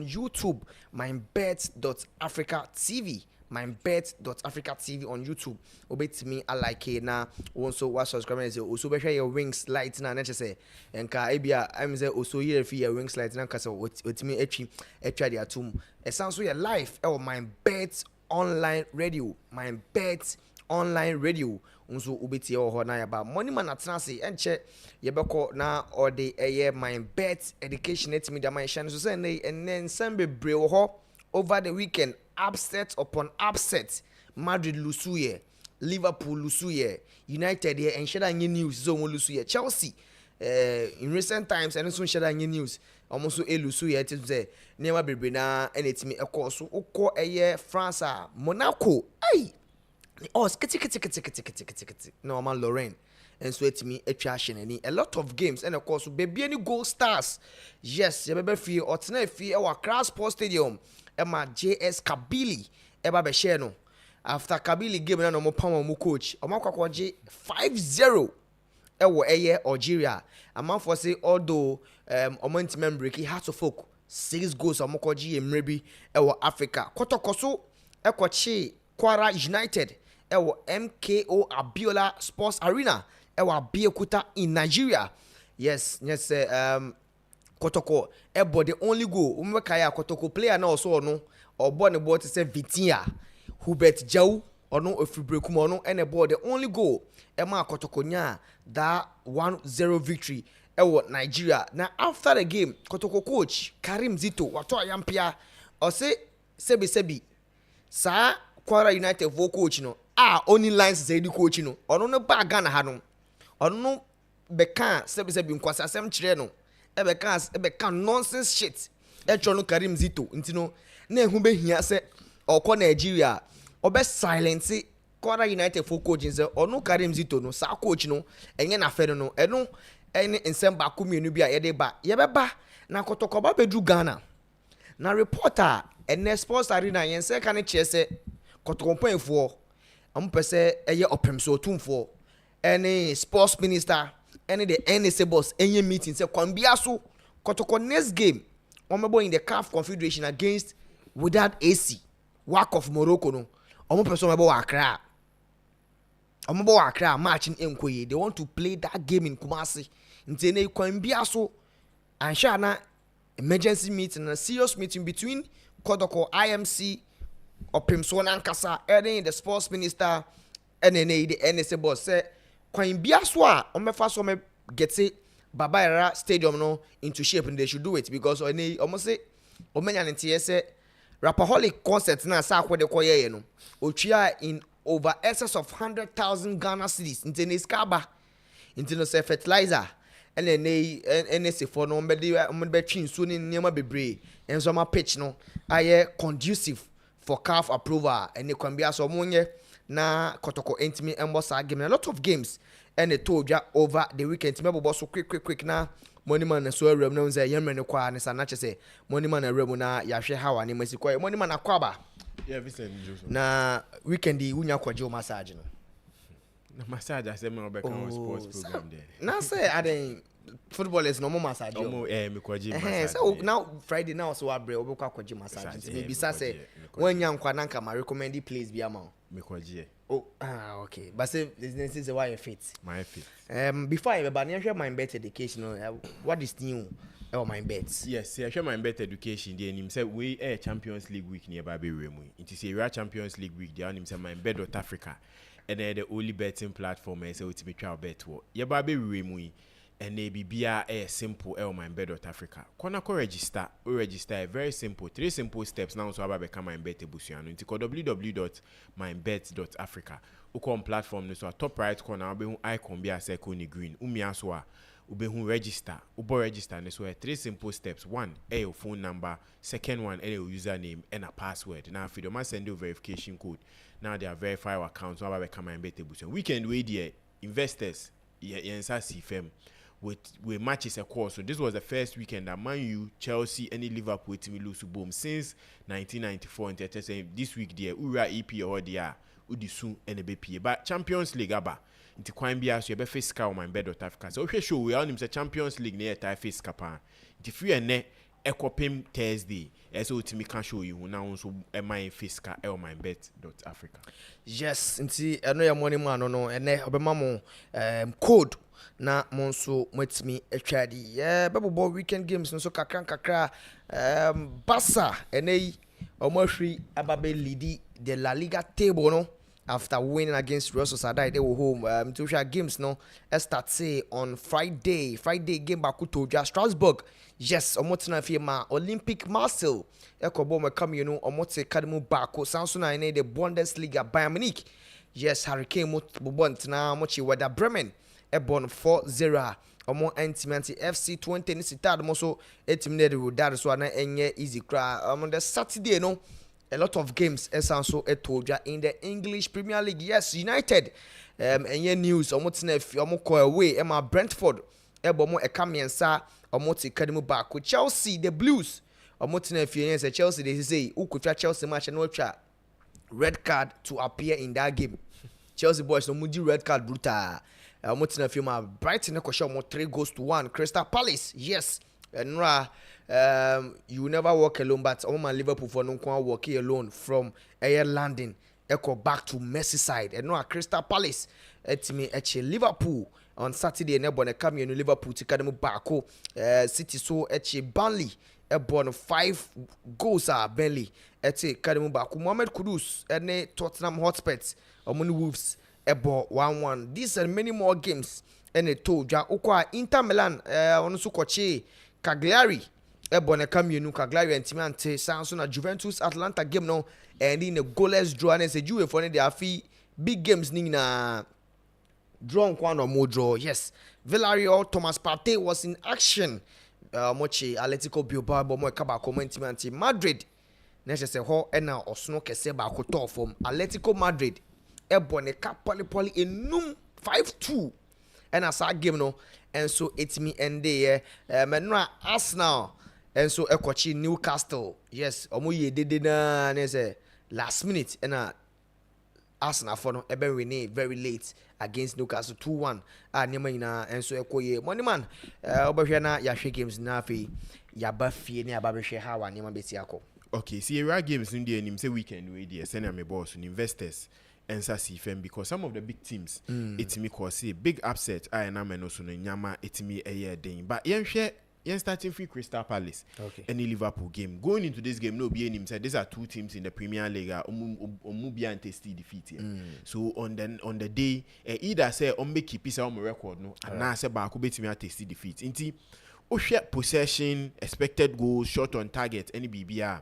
YouTube, MyBet.Africa TV. MyBet.Africa TV on YouTube. Obey me, I like it now. Also, what subscribe say also be share your wings light na nature say. Enka ebia I'm say also here if your wings light na kasa what me etwa dia tum. E sounds so your life my bet online radio. My bet online radio. Unso ubeti ho na ya ba money man atena se enche ye beko na or the my bet education at me da man shine so say and then some bebre ho over the weekend upset upon upset. Madrid lusuye, Liverpool lusuye, United here and share news so lusuye. Chelsea in recent times and so share news almost so lusuye to say never bebre na and it's me of course so oko France Monaco ay oh, normal Lorraine. And so it's me a trash and a lot of games. And of course, baby, any goal stars. Yes, you better feel or tonight feel our Cross Sports Stadium. Emma JS Kabili. Eba Besheno. After Kabili game, no more power mu coach. Omakwaji 5-0. Ewo eye Algeria. A man for say, although Omanti member, he had to folk 6 goals. Omakwaji Mrebi. Ewo Africa. Kotokoso. Ekwachi Kwara United. Ewo MKO Abiola Sports Arena. Ewo Abeokuta in Nigeria. Yes, Kotoko. Ebo the only goal. Umwekaya Kotoko player na also no. Or born the boy to say Vitinha. Hubert Jau. Or no Ofibrekuma and about the only goal. Emma Kotoko nya that 1-0 victory. Ewo Nigeria. Now after the game, Kotoko coach Karim Zito. Wato Yampia. Or say Sebi. Sa Kwara United vo coach no only lines say the coach no ono no ba Ghana ha no ono beka sebi nkwasa asem kire no beka nonsense shit tro no Karim Zito nti no na ehu be hia se okọ Nigeria obe silence Kwara United vo coach nse ono Karim Zito no sa coach no enye na fe no eno ene nsem ba ko mienu bia ye de ba ye be ba na Kotoko ba bedu Ghana na reporter ene Sports Arena yen se kan che se Kotokompanfo ampese eye opemso tumfo any sports minister any the NSA boss any meeting say kwambia so Kotoko next game omebo in the CAF Confederation against without AC WAC of Morocco no ompeso omebo Accra match in Enkoye they want to play that game in Kumasi ntene kwambia so ansha na emergency meeting a serious meeting between Kotoko IMC Opimso Nankasa in the sports minister NNA the NSA boss say kwan bia so a omefa so me get Baba Era stadium no into shape and they should do it because almost say omenya ntie say Rapaholic concert na sa kwede koye no otwia in over excess of 100,000 Ghana cedis into skaba into no say fertilizer NNA for no be twin so ni niam bebre enso ma pitch no aye conducive for CAF approval and the Kwambia so monye na Kotoko intimi embosa game a lot of games and they told ya over the weekend timebo boss so quick na money man so rem no say yemre ne kwa ne sanache say money man rem na ya hwe hawa ne masiko money man akwaba yeah Vincent Joseph na weekend wunya kwaje massage no na massage asem no be kan sports program there na say aden footballers no more massage me kwaje massage so now Friday now so abre obekwa kwaje massage maybe say when yankwa nanka ma recommend place bi ama me kwaje okay but say this is why you fit my fit before I be near my bet education what is new my bets yes I share my bet education there nim say we Champions League week near Baby Remu it is a Champions League week there nim say my bet.Africa and the only betting platform say we me try bet wo ye Baby Remu and they be simple MYBET.Africa. Kona ko register, register very simple. 3 simple steps now so aba become MyBet ebusuano. Nti ko www.mybet.africa. Uko on platform no so top right corner ube hu icon bi ase ko ni green. Umia so a ube hu register. Ubo register no so 3 simple steps. 1, your phone number, second one your username and a password. Now if you don't send you verification code, now they are verify your account so aba become MyBet ebusuano. Weekend we there investors yensa CFM with matches a course. So this was the first weekend that Man U, Chelsea, and Liverpool team lose to boom since 1994. And they say this week there, Ura EP or there, Udisu and BP. But Champions League aba. Into Quine Bia, so you face cow my bed of Africa. So okay, show we are on the Champions League near Thai face capa. If you are ne ekopim Thursday eso utimi can show you now so my fiscal MYBET.AFRICA. Yes, nti eno ya money man no ene obema mo code na mo nso matimi atwadi bebo weekend games nso kakra Barca ene omahwi ababe lead the La Liga table no after winning against Real Sociedad. They were home to share games no start say on Friday game back to Strasbourg. Yes, omotina fi ma Olympic Marseille ekobo me come you know omote kademu back Samsung in the Bundesliga Bayern Munich. Yes, Hurricane mo bontina mochi Werder Bremen ebon 4-0 omo anti FC 20 ni sitad mo so etimne de that so na enye easy cry on the Saturday no a lot of games also etoja in the English Premier League. Yes, United enye news omo tina fi omo call away Emma Brentford ebomo ekamiensa omo ti kademu back Chelsea the Blues omo tina fi enye say Chelsea they say ukutwa Chelsea match no twa red card to appear in that game. Chelsea boys no mudi red card brutal. Motina film Brighton ko show mo 3-1 Crystal Palace. Yes, and you will never walk alone, but man Liverpool for no can walk alone from air landing echo back to Merseyside. And Crystal Palace etimi eche Liverpool on Saturday and ebon come in Liverpool to kademu back City so eche Burnley ebon 5 goals Burnley ete kademu back Mohamed Kudus ene Tottenham Hotspurs omuni Wolves ebo 1-1. These and many more games and it told ja ukwa Inter Milan on so koche Cagliari ebo ne kamenu Cagliari and Timante sounds na Juventus Atlanta game no and in a goalless draw and say Juve for the afi big games ni na draw one or more draw. Yes, Villarreal Thomas Partey was in action mochi Atletico Bilbao bo mo kaba Timante Madrid next say ho na osno kese ba ko to from Atletico Madrid ebone kapoli enum 5-2 and as a game no and so it's me and there menra Arsenal and so ekochi Newcastle. Yes, omo ye dede na say last minute and Arsenal for no ebe win very late against Newcastle 2-1 nyama ina and so ekoye money man obehwe na ya hwe games na afi ya ba fie ne aba behwe ha wa nyama beti akọ. Okay, see rare games in the say weekend we there send me boss and investors and CFM because some of the big teams it's me cause big upset I na me no so no nyama it's me a year then but yen share yen starting free Crystal Palace any Liverpool game going into this game no be any said these are two teams in the Premier League be and tasty defeat here. So on the day either say on make keep is on record no and now say ba ko betimi a tasty defeat inti o share possession expected goals shot on target any BBR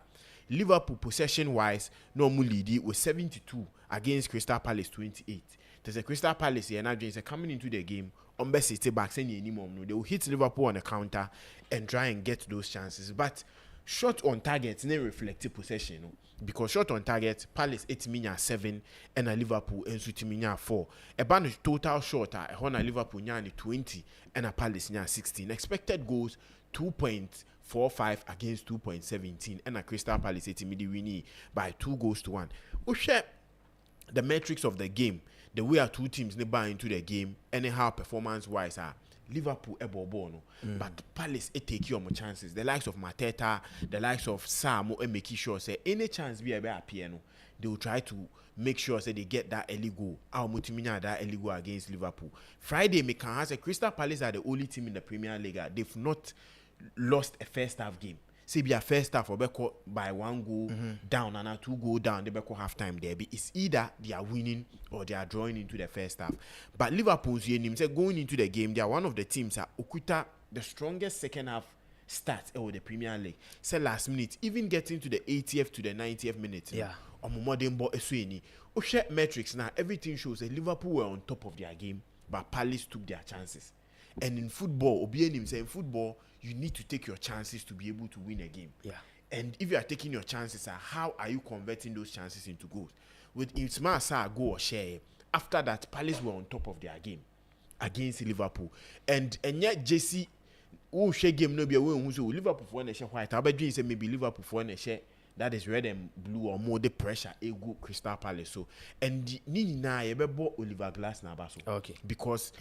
Liverpool possession wise normally lead with 72 against Crystal Palace 28. There's a Crystal Palace here now coming into the game on best city back anymore. No, they will hit Liverpool on the counter and try and get those chances. But shot on target, no reflective possession. No? Because shot on target, Palace 8 7 and a Liverpool and 4. A band total shot a Liverpool 20 and a Palace 16. Expected goals 2.45 against 2.17 and a Crystal Palace winning by 2-1. We share the metrics of the game, the way our two teams buy into the game, anyhow performance wise are Liverpool ebobono, but Palace take your chances. The likes of Mateta, the likes of Sam and making sure say any chance be appear no, they will try to make sure say they get that early goal. Our Mutimina that early goal against Liverpool. Friday me can say Crystal Palace are the only team in the Premier League. They've not lost a first half game. Say be a first half or by 1 goal down and a 2 goal down, they back half time there. It's either they are winning or they are drawing into the first half. But Liverpool's say going into the game, they are one of the teams that Okuta the strongest second half start or the Premier League. Say last minute, even getting to the 80th to the 90th minute. Yeah. On modern ball eswini. Share metrics now, everything shows that Liverpool were on top of their game, but Palace took their chances. And in football, Obianim say in football, you need to take your chances to be able to win a game. Yeah. And if you are taking your chances, how are you converting those chances into goals? With Ismail goal or share, after that, Palace were on top of their game against Liverpool. And yet, Jesse, who share game no be away who Liverpool for one share white. I bet you say maybe Liverpool for one share that is red and blue or more the pressure a good Crystal Palace. So and Nini na Oliver Glass na baso. Okay. Because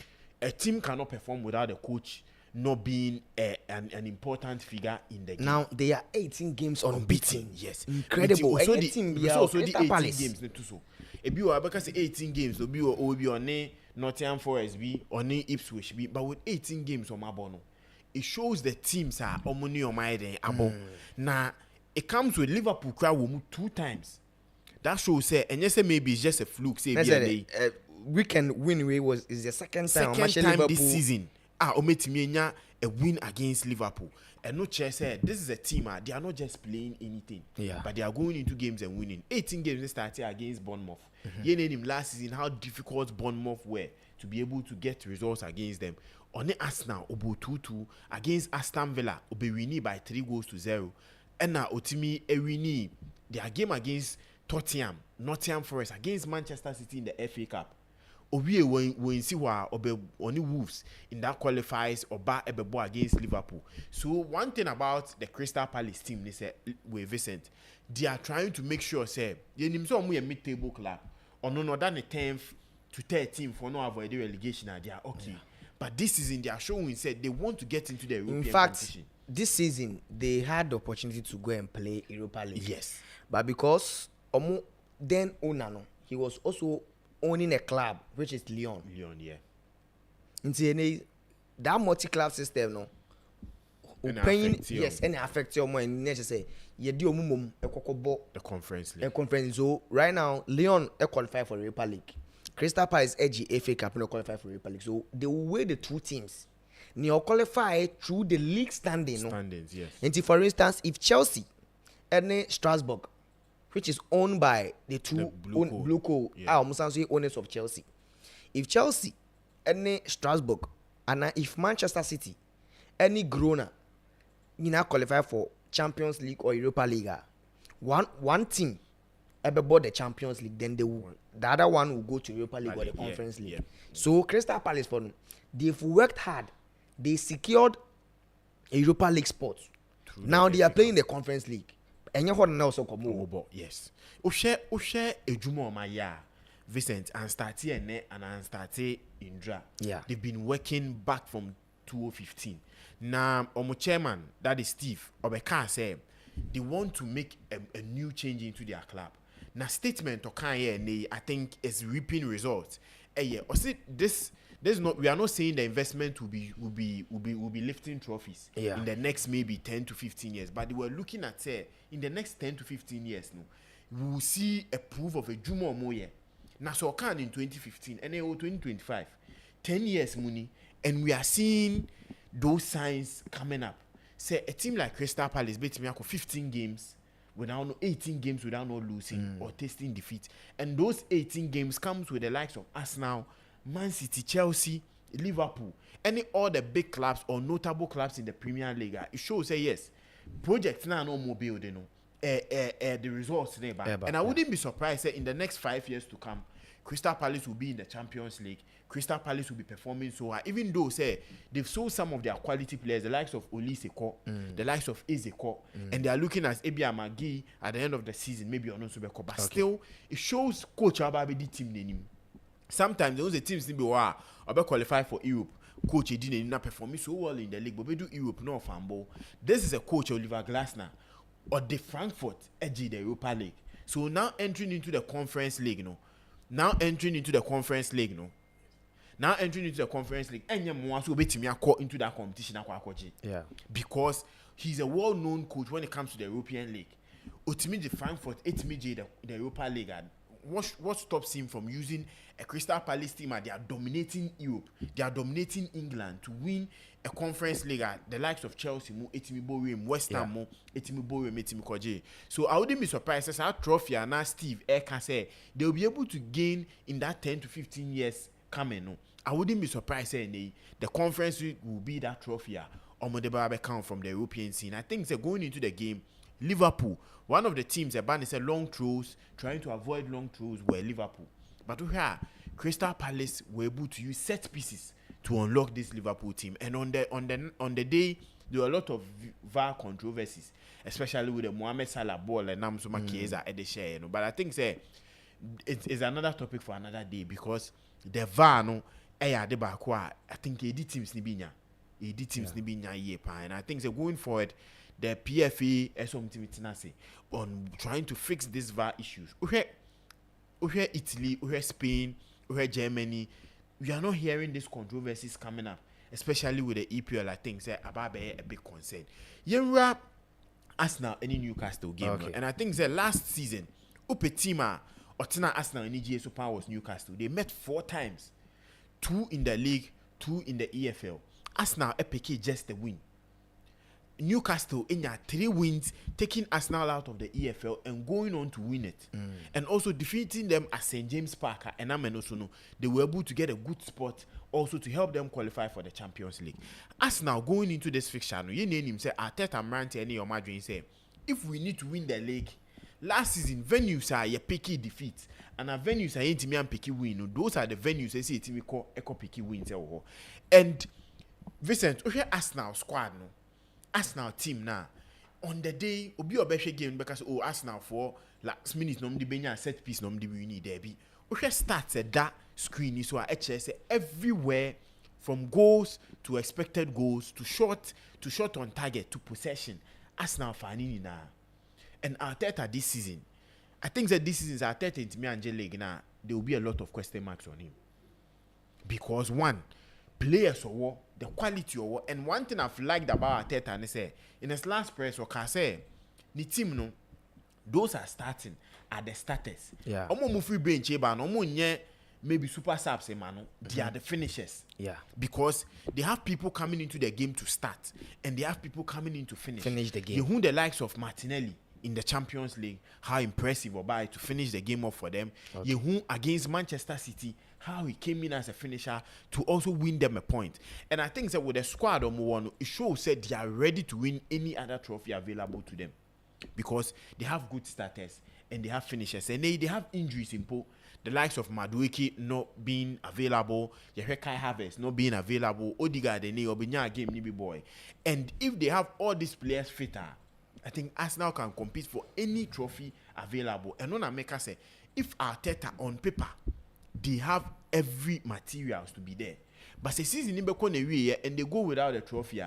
a team cannot perform without a coach not being an important figure in the game. Now they are 18 games unbeaten. Yes, Incredible. Also Any team be also the Crystal 18 Palace. games ne too so. Ebi wa because 18 games obi on Nottingham Forest be on Ipswich be, but with 18 games on Mabono, it shows the teams are omoni on my day abo. Now it comes with Liverpool crowd will move 2 times. That shows say and yes maybe it's just a fluke say be weekend win away is the second time Liverpool this season. Ometimi a win against Liverpool. And no chair said this is a team they are not just playing anything, but they are going into games and winning. 18 games they started against Bournemouth. You know him last season how difficult Bournemouth were to be able to get results against them. On the Arsenal obo 2-2 against Aston Villa obe winning by 3-0. And now Otimi winning their game against Tottenham, Nottingham Forest against Manchester City in the FA Cup. Obi when see why obe only Wolves in that qualifies oba ebebo against Liverpool. So one thing about the Crystal Palace team they say with Vincent, they are trying to make sure say you nim so a mid-table club or no than the 10th to 13th for no avoid the relegation they are okay. Yeah. But this season they are showing said they want to get into the European competition. This season they had the opportunity to go and play Europa League. Yes. But because then Onano, he was also owning a club which is Lyon. Yeah. Into that multi-club system no. Paying yes, and affect your mind. Never say you do mum the Conference League. A conference. So right now Lyon qualify for Europa League. Crystal Palace edgy FA Cup no qualify for Europa League. So the way the two teams they qualify through the league standings. Yes. And for instance, if Chelsea and Strasbourg, which is owned by the two Blue Co, owners of Chelsea. If Chelsea, any Strasbourg, and if Manchester City, any Grona, you now qualify for Champions League or Europa League. One team ever bought the Champions League, then the other one will go to Europa League or the Conference League. So Crystal Palace for them, they've worked hard. They secured a Europa League spot. Now they are playing the Conference League. And you're now so come yes. Oshe ejumo ma ya Vincent and started and started Indra. Yeah. They've been working back from 2015. Now omo chairman that is Steve Obeka say they want to make a new change into their club. Now statement I think is reaping results. This not we are not saying the investment will be lifting trophies in the next maybe 10 to 15 years, but they were looking at in the next 10 to 15 years we will see a proof of a Juma or more year. Now so can in 2015 and 2025 10 years money and we are seeing those signs coming up. Say a team like Crystal Palace beat me 15 games without 18 games without not losing or tasting defeat, and those 18 games comes with the likes of Arsenal, Man City, Chelsea, Liverpool, all the big clubs or notable clubs in the Premier League. It shows yes, projects now no more building the results there. And I wouldn't be surprised that in the next 5 years to come, Crystal Palace will be in the Champions League. Crystal Palace will be performing so high, even though they've sold some of their quality players, the likes of Oliseko, the likes of Ezeko, and they are looking at Ebi Amagi at the end of the season, maybe on Subeko. But still, it shows Coach Ababedi team name. Sometimes those teams need be qualify for Europe. Coach didn't not perform so well in the league, but we do Europe no fanball. This is a coach Oliver Glasner or the Frankfurt edgy the Europa League. So now entering into the Conference League, Now entering into the Conference League, and Yamuasu betimia caught into that competition. Yeah. Because he's a well-known coach when it comes to the European League. Ultimately, Frankfurt, the Europa League. What stops him from using a Crystal Palace team? They are dominating Europe. They are dominating England to win a Conference League. The likes of Chelsea, West Ham, So I wouldn't be surprised as our trophy and now Steve Eka say they'll be able to gain in that 10 to 15 years coming. I wouldn't be surprised saying the Conference League will be that trophy. Omodeba count from the European scene. I think they're going into the game. Liverpool, one of the teams that said long throws, trying to avoid long throws were Liverpool. But here, Crystal Palace were able to use set pieces to unlock this Liverpool team. And on the day, there were a lot of VAR controversies, especially with the Mohamed Salah ball and Namsuma Chiesa at the share. But I think it's another topic for another day because the VAR I think AD teams nibinya. the teams ni be nya and I think going forward the PFA is something on trying to fix these VAR issues. Uhe Italy, uhe Spain, uhe Germany, we are not hearing these controversies coming up, especially with the EPL. I think about a big concern. Yenra Arsenal any Newcastle game, and I think last season, Upetima Otina Arsenal and EGA Super was Newcastle. They met 4 times, 2 in the league, 2 in the EFL. Arsenal EPK just the win. Newcastle in 3 wins, taking Arsenal out of the EFL and going on to win it, and also defeating them at St. James Park. And also know they were able to get a good spot also to help them qualify for the Champions League. Arsenal going into this fixture, you name him say Arteta Mranti any or Madrid say if we need to win the league. Last season venues are your picky defeat, and our venues are intimi and picky win. Those are the venues they say intimi call echo picky wins. And Vincent, Arsenal squad no. Arsenal team now on the day obi obehwe game because Arsenal for last minute no mdi benya set piece no mdi win there be we start that screen so HS everywhere from goals to expected goals to shot on target to possession Arsenal fanini na. And Arteta this season, I think that this season is Arteta into me and League now there will be a lot of question marks on him because one, players or the quality or and one thing I've liked about Arteta and say in his last press or can say the team no those are starting at the starters. Yeah. Omo mu free bench ba no omo nye maybe super subs man they are the finishers. Yeah. Because they have people coming into the game to start and they have people coming in to finish the game. You who the likes of Martinelli in the Champions League, how impressive Obai to finish the game off for them. Okay. You who against Manchester City, how he came in as a finisher to also win them a point. And I think that with the squad it shows that they are ready to win any other trophy available to them because they have good starters and they have finishers and they have injuries in the likes of Madueke not being available, Kai Havertz not being available, Odegaard and Obinya game nibi boy. And if they have all these players fitter, I think Arsenal can compete for any trophy available. And on make us say, if Arteta on paper, they have every materials to be there. But the season and they go without a trophy,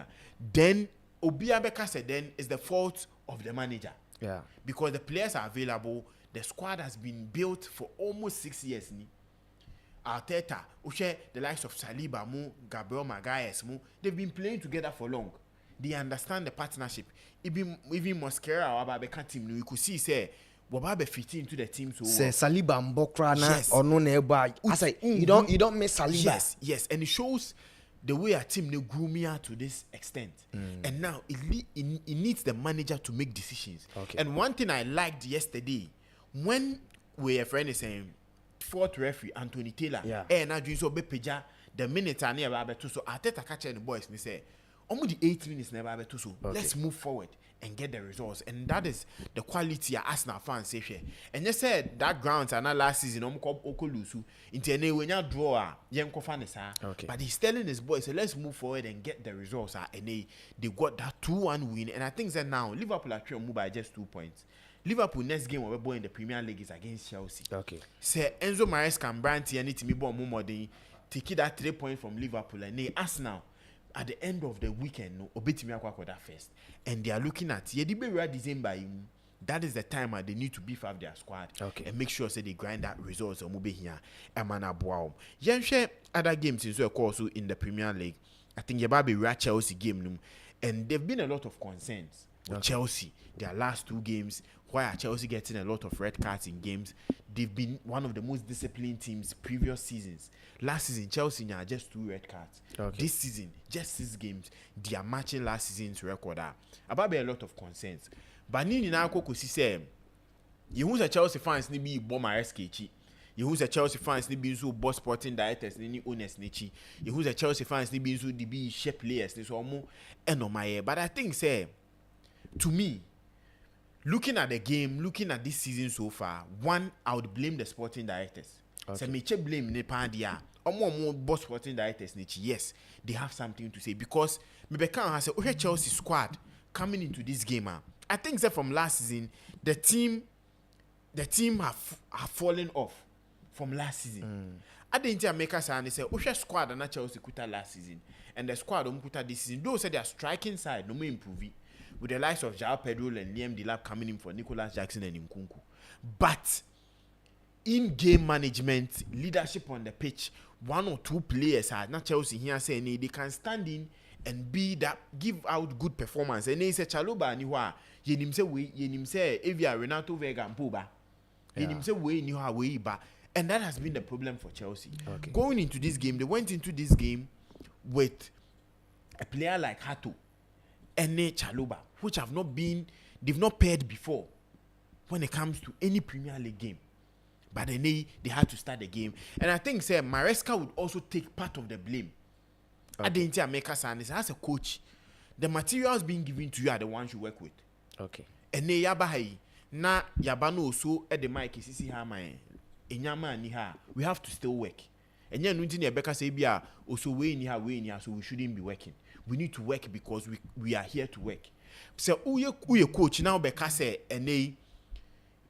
then then is the fault of the manager. Yeah. Because the players are available, the squad has been built for almost 6 years. Arteta, the likes of Saliba, Gabriel Magalhaes, they've been playing together for long. They understand the partnership. Even Mosquera or Babeka team, you could see say Bobabe fit into the team so say Saliba Mbokra na or no neighbor. I say you don't miss Saliba. Yes, and it shows the way a team they grew me to this extent. And now it needs the manager to make decisions. Okay. And one thing I liked yesterday, when we are friend is saying fourth referee Anthony Taylor, and I do so be peja the minute I near Babe so Arteta catch the boys and say almost the 8 minutes never be too so. Let's move forward and get the results. And that is the quality of Arsenal fans say here. And you said that grounds are not last season okolusu into any when you draw but he's telling his boys so let's move forward and get the results and they got that 2-1 win. And I think that now Liverpool are trying to move by just 2 points. Liverpool next game we're in the Premier League is against Chelsea. Okay. Say Enzo Maresca and Branty and it me born more than take that 3 points from Liverpool and they Arsenal at the end of the weekend, no, obetimi akwa that first, and they are looking at December. That is the time they need to beef up their squad and make sure they grind that results. Or move here, Emana Yanshe other games in so also in the Premier League. I think Yababe Chelsea game, and there've been a lot of concerns with Chelsea. Their last 2 games, why are Chelsea getting a lot of red cards in games? They've been one of the most disciplined teams previous seasons. Last season, Chelsea had just 2 red cards. This season, just 6 games. They are matching last season's record. About a lot of concerns. But Nini Nako say, you who's a Chelsea fans need be bomber SKG. You who's a Chelsea fans need be so boss sporting directors need owners nichi. You who's a Chelsea fans need be so DB shape players need so more and on my. But I think say, to me, looking at the game, looking at this season so far, one, I would blame the sporting directors. So me blame Nepandia. Or more boss sporting directors. Yes, they have something to say because Mebeka has a Chelsea squad coming into this game. I think that from last season, the team have fallen off from last season. I didn't make us and say, Usha squad and Chelsea kuta last season, and the squad kuta this season. Those said their striking side no more improve with the likes of João Pedro and Liam Delap coming in for Nicolas Jackson and Nkunku. But in-game management, leadership on the pitch, one or two players are not Chelsea here saying they can stand in and be that give out good performance. And they say Chalobah ni wa yenim say Evia Renato Vega and Poba. Yenim say we ni wa we ba. And that has been the problem for Chelsea. Okay. Going into this game, they went into this game with a player like Hato and Chalobah, which they've not paired before when it comes to any Premier League game. But then they had to start the game. And I think Maresca would also take part of the blame. I didn't make us understand as a coach, the materials being given to you are the ones you work with. Okay. And they yabahai na yabano so at the mic is we have to still work. And yeah, Rebecca say bia also we so we shouldn't be working. We need to work because we are here to work. So who coach now Becca say and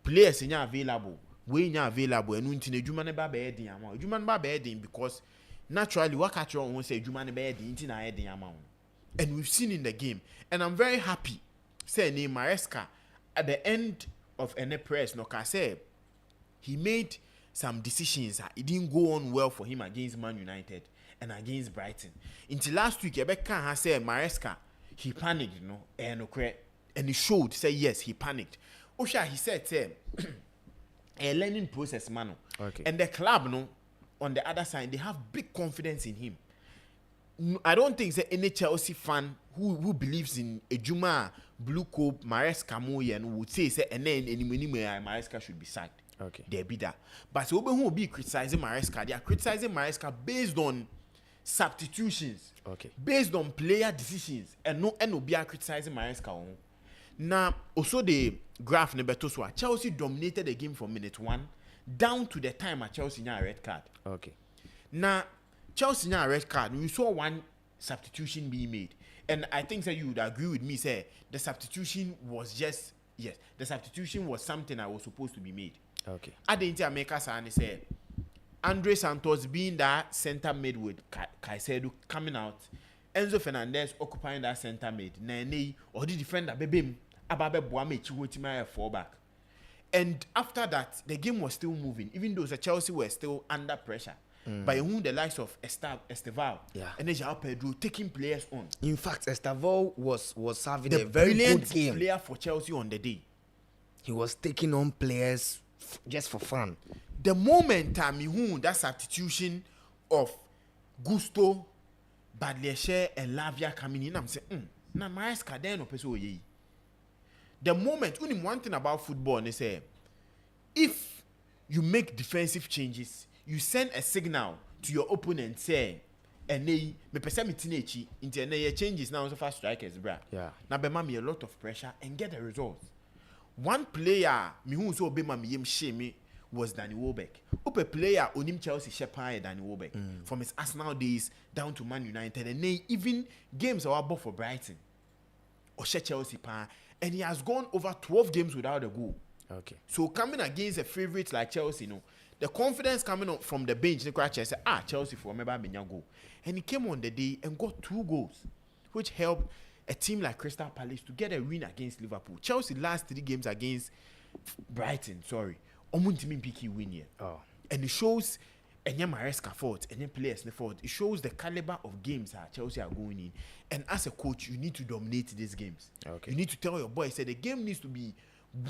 players in available. We are available and until Juman Babedi amount. Juman Babedi because naturally what catch on say Juman Babedi into the amount. And we've seen in the game. And I'm very happy. Say name Maresca at the end of any press, no can say he made some decisions. It didn't go on well for him against Man United and against Brighton. Until last week, Rebecca has said Maresca, he panicked, and he showed, say yes, he panicked. Osha, he said, a learning process, man. Okay. And the club, on the other side, they have big confidence in him. I don't think any Chelsea fan who believes in Ejuma, Blue Cope, Maresca Moyen would say, and then Maresca should be sacked. Okay. They be that. But so who will be criticizing Maresca? They are criticizing Maresca based on substitutions. Okay. Based on player decisions. And no be criticizing Maresca. Now, also the graph Nebetoswa, Chelsea dominated the game from minute 1 down to the time at Chelsea had a red card. Okay. Now, Chelsea had a red card. We saw one substitution being made. And I think that you would agree with me, say the substitution was just, yes, the substitution was something that was supposed to be made. Okay. I didn't make us say Andre Santos being that center mid with Caicedo coming out, Enzo Fernandez occupying that center mid, Nene or the defender Bebim Ababe Boame Chiwotima fall back. And after that, the game was still moving, even though the Chelsea were still under pressure. By whom the likes of Esteval and João Pedro taking players on. In fact, Esteval was having the a very brilliant good game. Player for Chelsea on the day. He was taking on players just for fun. The moment that substitution of Gusto, Badleshe, and Lavia coming in, I'm saying, na Maresca then no ye. The moment, only one thing about football, they say, if you make defensive changes, you send a signal to your opponent, say, and they me perceive it into any changes now so fast strikers, bruh. Yeah. Now be me a lot of pressure and get the results. One player me who so be me shame was Danny Welbeck. Up a player onim Chelsea shepherd Danny Welbeck from his Arsenal days down to Man United, and they even games are above for Brighton or Chelsea pan, and he has gone over 12 games without a goal. Okay. So coming against a favorite like Chelsea, the confidence coming up from the bench, the crowd said, Chelsea for maybe a goal. And he came on the day and got 2 goals, which helped a team like Crystal Palace to get a win against Liverpool. Chelsea last 3 games against Brighton, Omuntimi Piki win here. Oh. And it shows any Maresca fault, any players fault. It shows the caliber of games that Chelsea are going in. And as a coach, you need to dominate these games. Okay. You need to tell your boys, say the game needs to be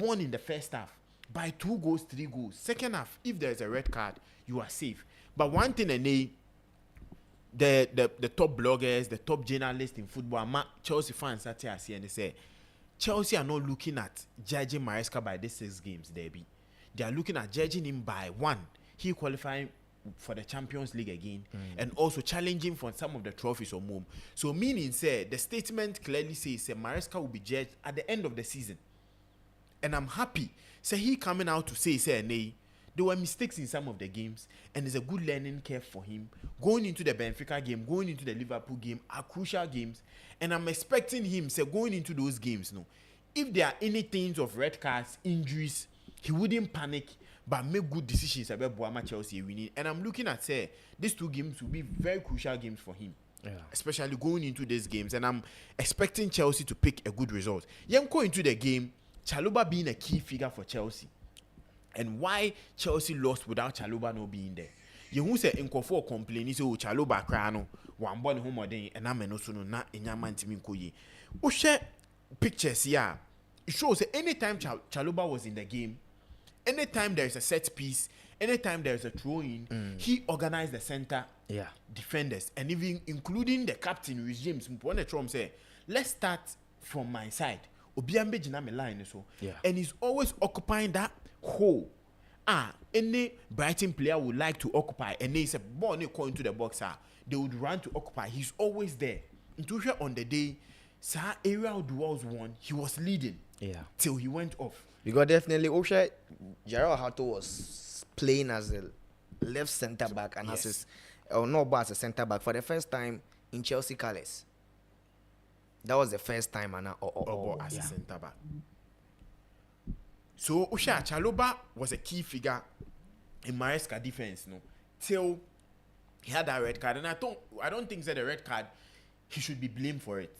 won in the first half by 2 goals, 3 goals. Second half, if there's a red card, you are safe. But one thing, the top bloggers, the top journalists in football, Chelsea fans sat here and they say, Chelsea are not looking at judging Maresca by these 6 games, Derby. They are looking at judging him by 1, he qualifying for the Champions League again, and also challenging for some of the trophies or more. So meaning, the statement clearly says Maresca will be judged at the end of the season. And I'm happy. He coming out to say, nay, there were mistakes in some of the games, and it's a good learning curve for him. Going into the Benfica game, going into the Liverpool game are crucial games, and I'm expecting him, going into those games, if there are any things of red cards, injuries, he wouldn't panic, but make good decisions about Boama Chelsea winning. And I'm looking at say these 2 games will be very crucial games for him. Yeah. Especially going into these games, and I'm expecting Chelsea to pick a good result. Go into the game, Chalobah being a key figure for Chelsea, and why Chelsea lost without Chalobah not being there. You who say Nkofo complaining say Chalobah crano one born home again, and I'm no no na enyaman timi koye. Share pictures here. It shows that anytime Chalobah was in the game, anytime there is a set piece, anytime there is a throw-in, he organized the center defenders, and even including the captain, Rhys James. Trump say, let's start from my side. Obiambe jina me line so, and he's always occupying that hole. Any Brighton player would like to occupy, and they say, ball into the box. They would run to occupy. He's always there. Into on the day, Sir Ariel Duval's won. He was leading. Till he went off. Because definitely, Osha Gerald Hato was playing as a left centre back and as a centre back for the first time in Chelsea colours. That was the first time as a centre back. So Osha Chalobah was a key figure in Maresca defense, till he had that red card, and I don't think that the red card he should be blamed for it,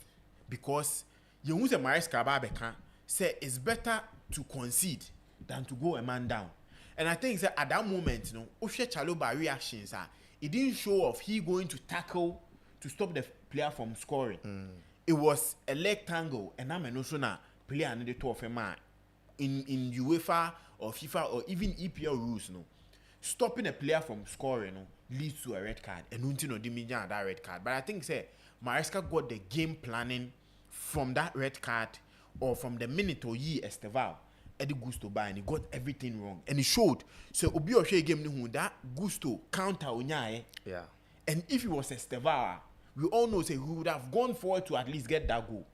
because you use a Maresca Babeka say it's better to concede than to go a man down. And I think that at that moment, Osha Chalobah reactions it didn't show off he going to tackle to stop the player from scoring. It was a leg tangle, and I'm also na player needed to offer man in UEFA or FIFA or even EPL rules, stopping a player from scoring leads to a red card, and Untino Dimijan that red card. But I think say Maresca got the game planning from that red card, or from the minute or ye Esteval, Eddie Gusto by, and he got everything wrong, and he showed. So Obi Oshe game that Gusto counter Onyaye. And if it was Esteval, we all know say we would have gone forward to at least get that goal.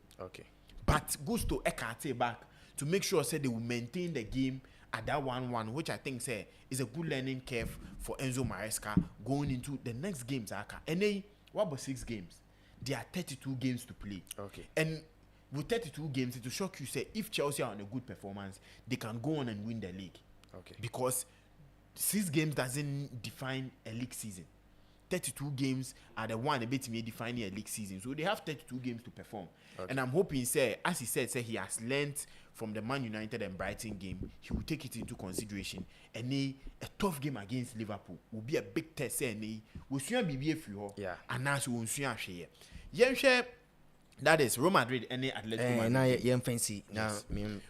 But Gusto ekate back to make sure say they will maintain the game at that 1-1, which I think say is a good learning curve for Enzo Maresca going into the next games. And they what about 6 games? There are 32 games to play. And with 32 games, it will shock you say if Chelsea are on a good performance, they can go on and win the league. Because 6 games doesn't define a league season. 32 games are the one a bit may define a league season. So they have 32 games to perform. And I'm hoping, say, as he said, he has learned from the Man United and Brighton game. He will take it into consideration. And a tough game against Liverpool will be a big test. And we'll see BBA for you. And now we'll see share. That is Real Madrid and Atletico Madrid.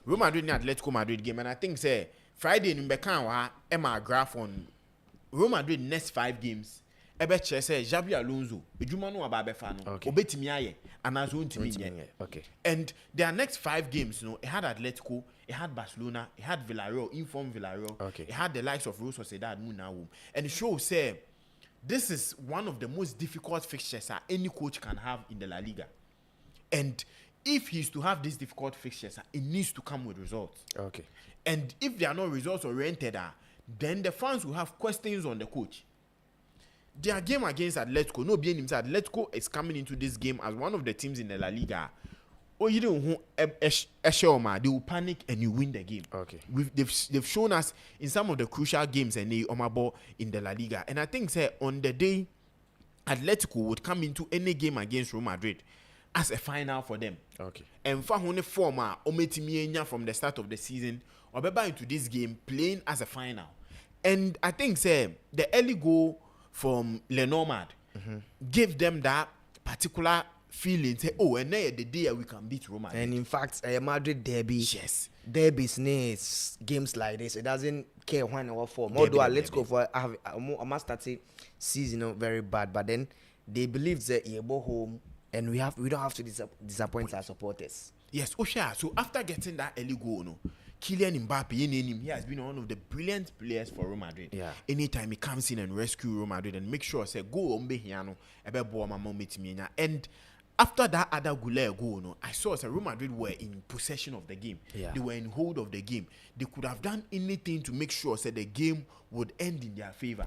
Real Madrid and Atletico Madrid game. And I think, say, Friday in Bekanwa, Emma graph on Real Madrid next 5 games. Ebe say Xabi Alonso ejuma no aba befa no obetimi aye anazo ntimi nye. And their next 5 games, it had Atletico, it had Barcelona, it had Villarreal, informed Villarreal, it had the likes of Real Sociedad, and it shows say this is one of the most difficult fixtures any coach can have in the La Liga. And if he's to have these difficult fixtures, it needs to come with results. And if they are not results oriented, then the fans will have questions on the coach. Their game against Atletico, Atletico is coming into this game as one of the teams in the La Liga. You don't they will panic and you win the game. They've shown us in some of the crucial games and they in the La Liga. And I think on the day Atletico would come into any game against Real Madrid as a final for them. And for only former from the start of the season or into this game playing as a final. And I think the early goal from Lenormand gave them that particular feeling, say, and now the day we can beat Roma. And in fact, Madrid derby, derbies, games like this, it doesn't care when or form. Although let's go for a must start season very bad, but then they believe that you go home and we don't have to disappoint our supporters. Yes, Osha. So after getting that early goal, Kylian Mbappe, he has been one of the brilliant players for Real Madrid. Anytime he comes in and rescue Real Madrid and make sure say go on behiano and after that other goal, I saw Real Madrid were in possession of the game. They were in hold of the game. They could have done anything to make sure the game would end in their favor.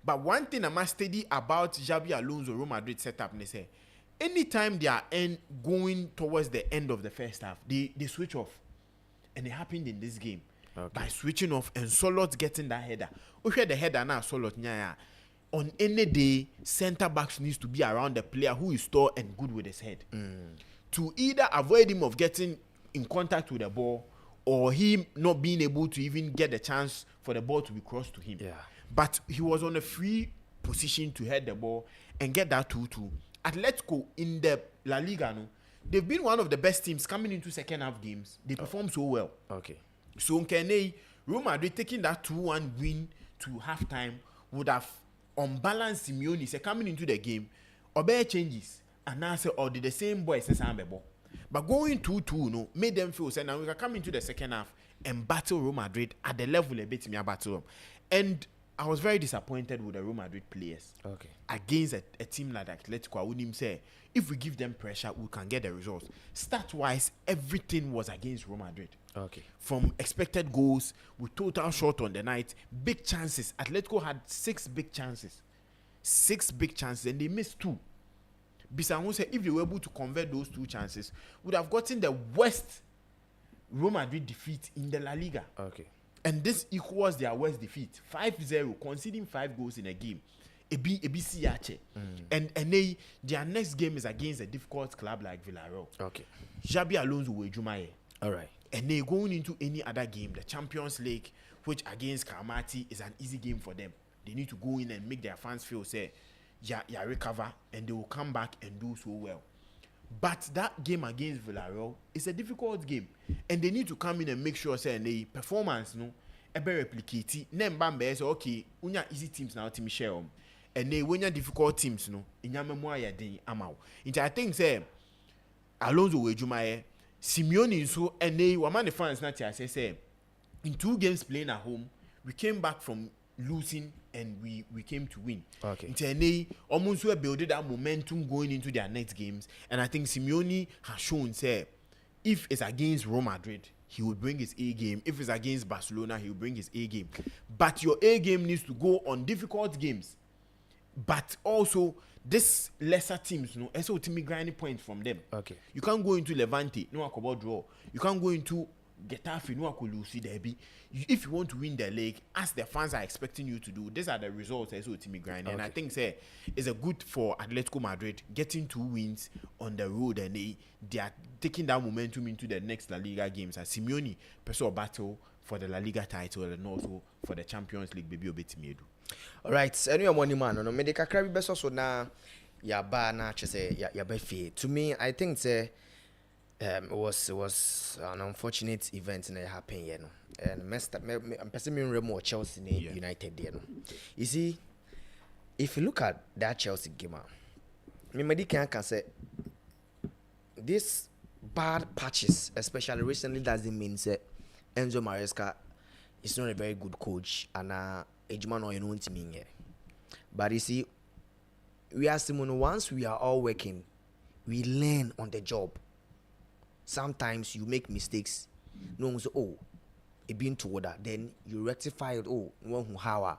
But one thing I must study about Xabi Alonso Real Madrid setup, they say anytime they are going towards the end of the first half, they switch off. And it happened in this game. by switching off and Solot getting that header. Okay, the header now Solot nyaya. On any day, center backs needs to be around the player who is tall and good with his head. To either avoid him of getting in contact with the ball or him not being able to even get the chance for the ball to be crossed to him. Yeah. But he was on a free position to head the ball and get that 2-2. Atletico in the La Liga, no, they've been one of the best teams coming into second half games. They perform so well. Okay. So Nkene, Real Madrid taking that 2-1 win to halftime would have unbalanced Simeone say coming into the game. Obey changes and now say or did the same boys as Ambebo. But going 2-2 no made them feel say now we can come into the second half and battle Real Madrid at the level a bit me battle them. And I was very disappointed with the Real Madrid players. Okay. Against a team like Atletico, I wouldn't say if we give them pressure, we can get the results. Stat-wise, everything was against Real Madrid. Okay. From expected goals, with total shot on the night, big chances. Atletico had 6 big chances. 6 big chances, and they missed 2. Bissan said if they were able to convert those 2 chances, would have gotten the worst Real Madrid defeat in the La Liga. Okay. And this equals their worst defeat. 5-0, conceding 5 goals in a game. Ebi siache. And their next game is against a difficult club like Villarreal. Okay. Xabi Alonso will Jumaye. All right. And they going into any other game, the Champions League, which against Kamati is an easy game for them. They need to go in and make their fans feel say, yeah, recover, and they will come back and do so well. But that game against Villarreal is a difficult game, and they need to come in and make sure say the performance no ebe replicate. Nembambe say okay, unya easy teams now team share and they when difficult teams no inya memoa ya den amaw. Nti I think say Alonso Wejumaye, Simeone so and they were man fans na say in 2 games playing at home, we came back from losing and we came to win. Okay. They almost were building that momentum going into their next games, and I think Simeone has shown say if it's against Real Madrid, he will bring his A game. If it's against Barcelona, he will bring his A game. But your A game needs to go on difficult games. But also this lesser teams, you know, so to me grinding points from them. Okay. You can't go into Levante, no about draw. You can't go into Getafe, no Akolusi derby. If you want to win the league, as the fans are expecting you to do, these are the results as well, Timmy Grind. And I think say it's a good for Atletico Madrid getting 2 wins on the road, and they are taking that momentum into the next La Liga games. And Simeone pursue a battle for the La Liga title and also for the Champions League baby obetimi. All right, anyway, money man, no me dey kakra bi beso so na ya ba na chese ya be fie. To me, I think say it was an unfortunate event that happened, you know. And I'm personally more Chelsea United, you know. You see, if you look at that Chelsea game, me can say this bad patches, especially recently, doesn't mean say Enzo Maresca is not a very good coach and Ejman or you know team here. But you see, we are Simon. Once we are all working, we learn on the job. Sometimes you make mistakes. No one say, oh, it been to order. Then you rectify it. Oh, how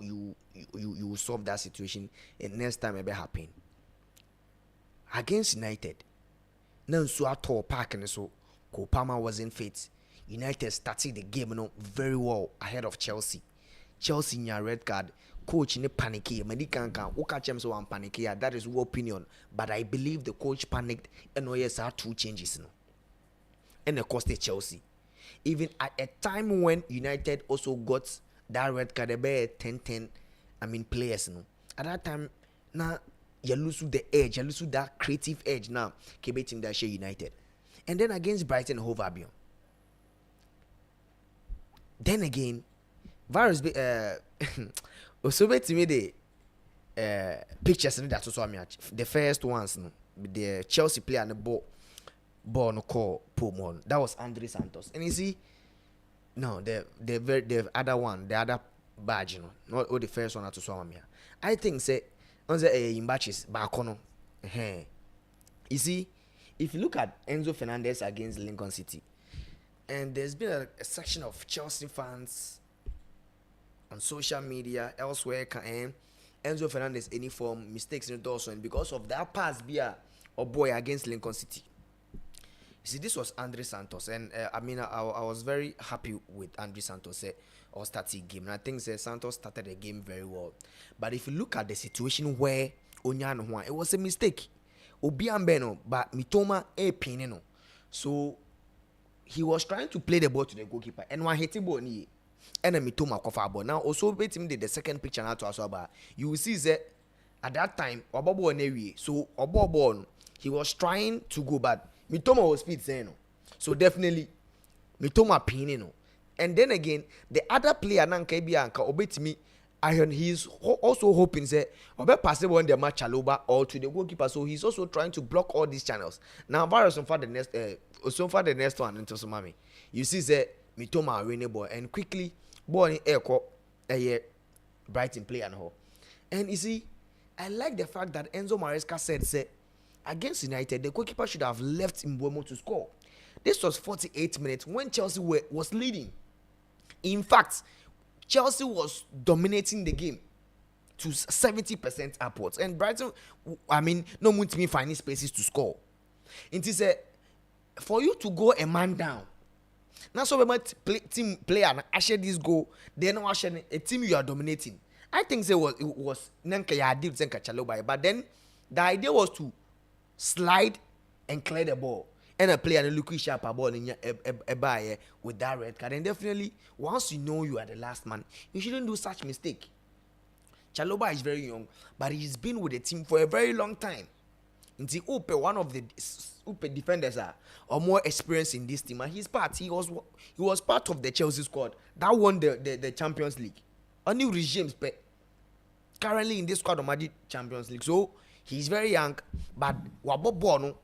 you solve that situation, and next time it will happen. Against United, now so at all park and so Kopama wasn't fit. United started the game, you know, very well ahead of Chelsea. Chelsea in your red card. Coach in a panic here. So panic here. That is your opinion. But I believe the coach panicked and yes, had 2 changes. No? And it cost Chelsea. Even at a time when United also got that red card, about 10-10, players. No? At that time, now you lose the edge, you lose that creative edge now. Keep team that share United. And then against Brighton and Hove Albion. Then again, virus also to me the pictures that saw me the first ones no, the Chelsea player and the ball no call Pomon. That was Andre Santos. And you see, no, the other one, the other badge, you know, not the first one that saw me. I think say on the in batches back on. You see, if you look at Enzo Fernandez against Lincoln City, and there's been a section of Chelsea fans on social media, elsewhere, Enzo Fernandez any form mistakes in the Dawson because of that pass or boy against Lincoln City. See, this was Andre Santos, and I mean, I was very happy with Andre Santos or starting game. And I think Santos started the game very well. But if you look at the situation where Onyano Juan, it was a mistake. Obiambeno, but Mitoma a pinino. So he was trying to play the ball to the goalkeeper, and one hit ball ni, and a Mitoma kofa ball. Now also bet him did the second picture now to us about. You will see that at that time Obobo Newi, so Obobo he was trying to go, but Mitoma was speed saying no. So definitely Mitoma pinning no. And then again, the other player Nanka Bianca obey me. He's also hoping say obe pass the one the match Chaloba or to the goalkeeper. So he's also trying to block all these channels. Now virus so far the next one into Somami. You see say Mitoma winning ball and quickly ball in air Brighton play and all. And you see, I like the fact that Enzo Maresca said say against United, the goalkeeper should have left Mbeumo to score. This was 48 minutes when Chelsea was leading. In fact, Chelsea was dominating the game to 70% upwards. And Brighton, I mean, no one to me finding spaces to score. It is for you to go a man down. Now, so we might team player and share this goal. Then a team you are dominating. I think it was Nanka Yadib Zenka Chaloba. But then the idea was to slide and clear the ball. And a player and look sharp a ball in a buyer with that red card. And definitely, once you know you are the last man, you shouldn't do such mistake. Chaloba is very young, but he's been with the team for a very long time. Until one of the defenders are more experienced in this team, and he was part of the Chelsea squad that won the Champions League. A new regime, currently in this squad of Madrid Champions League. So he's very young, but Wabobono.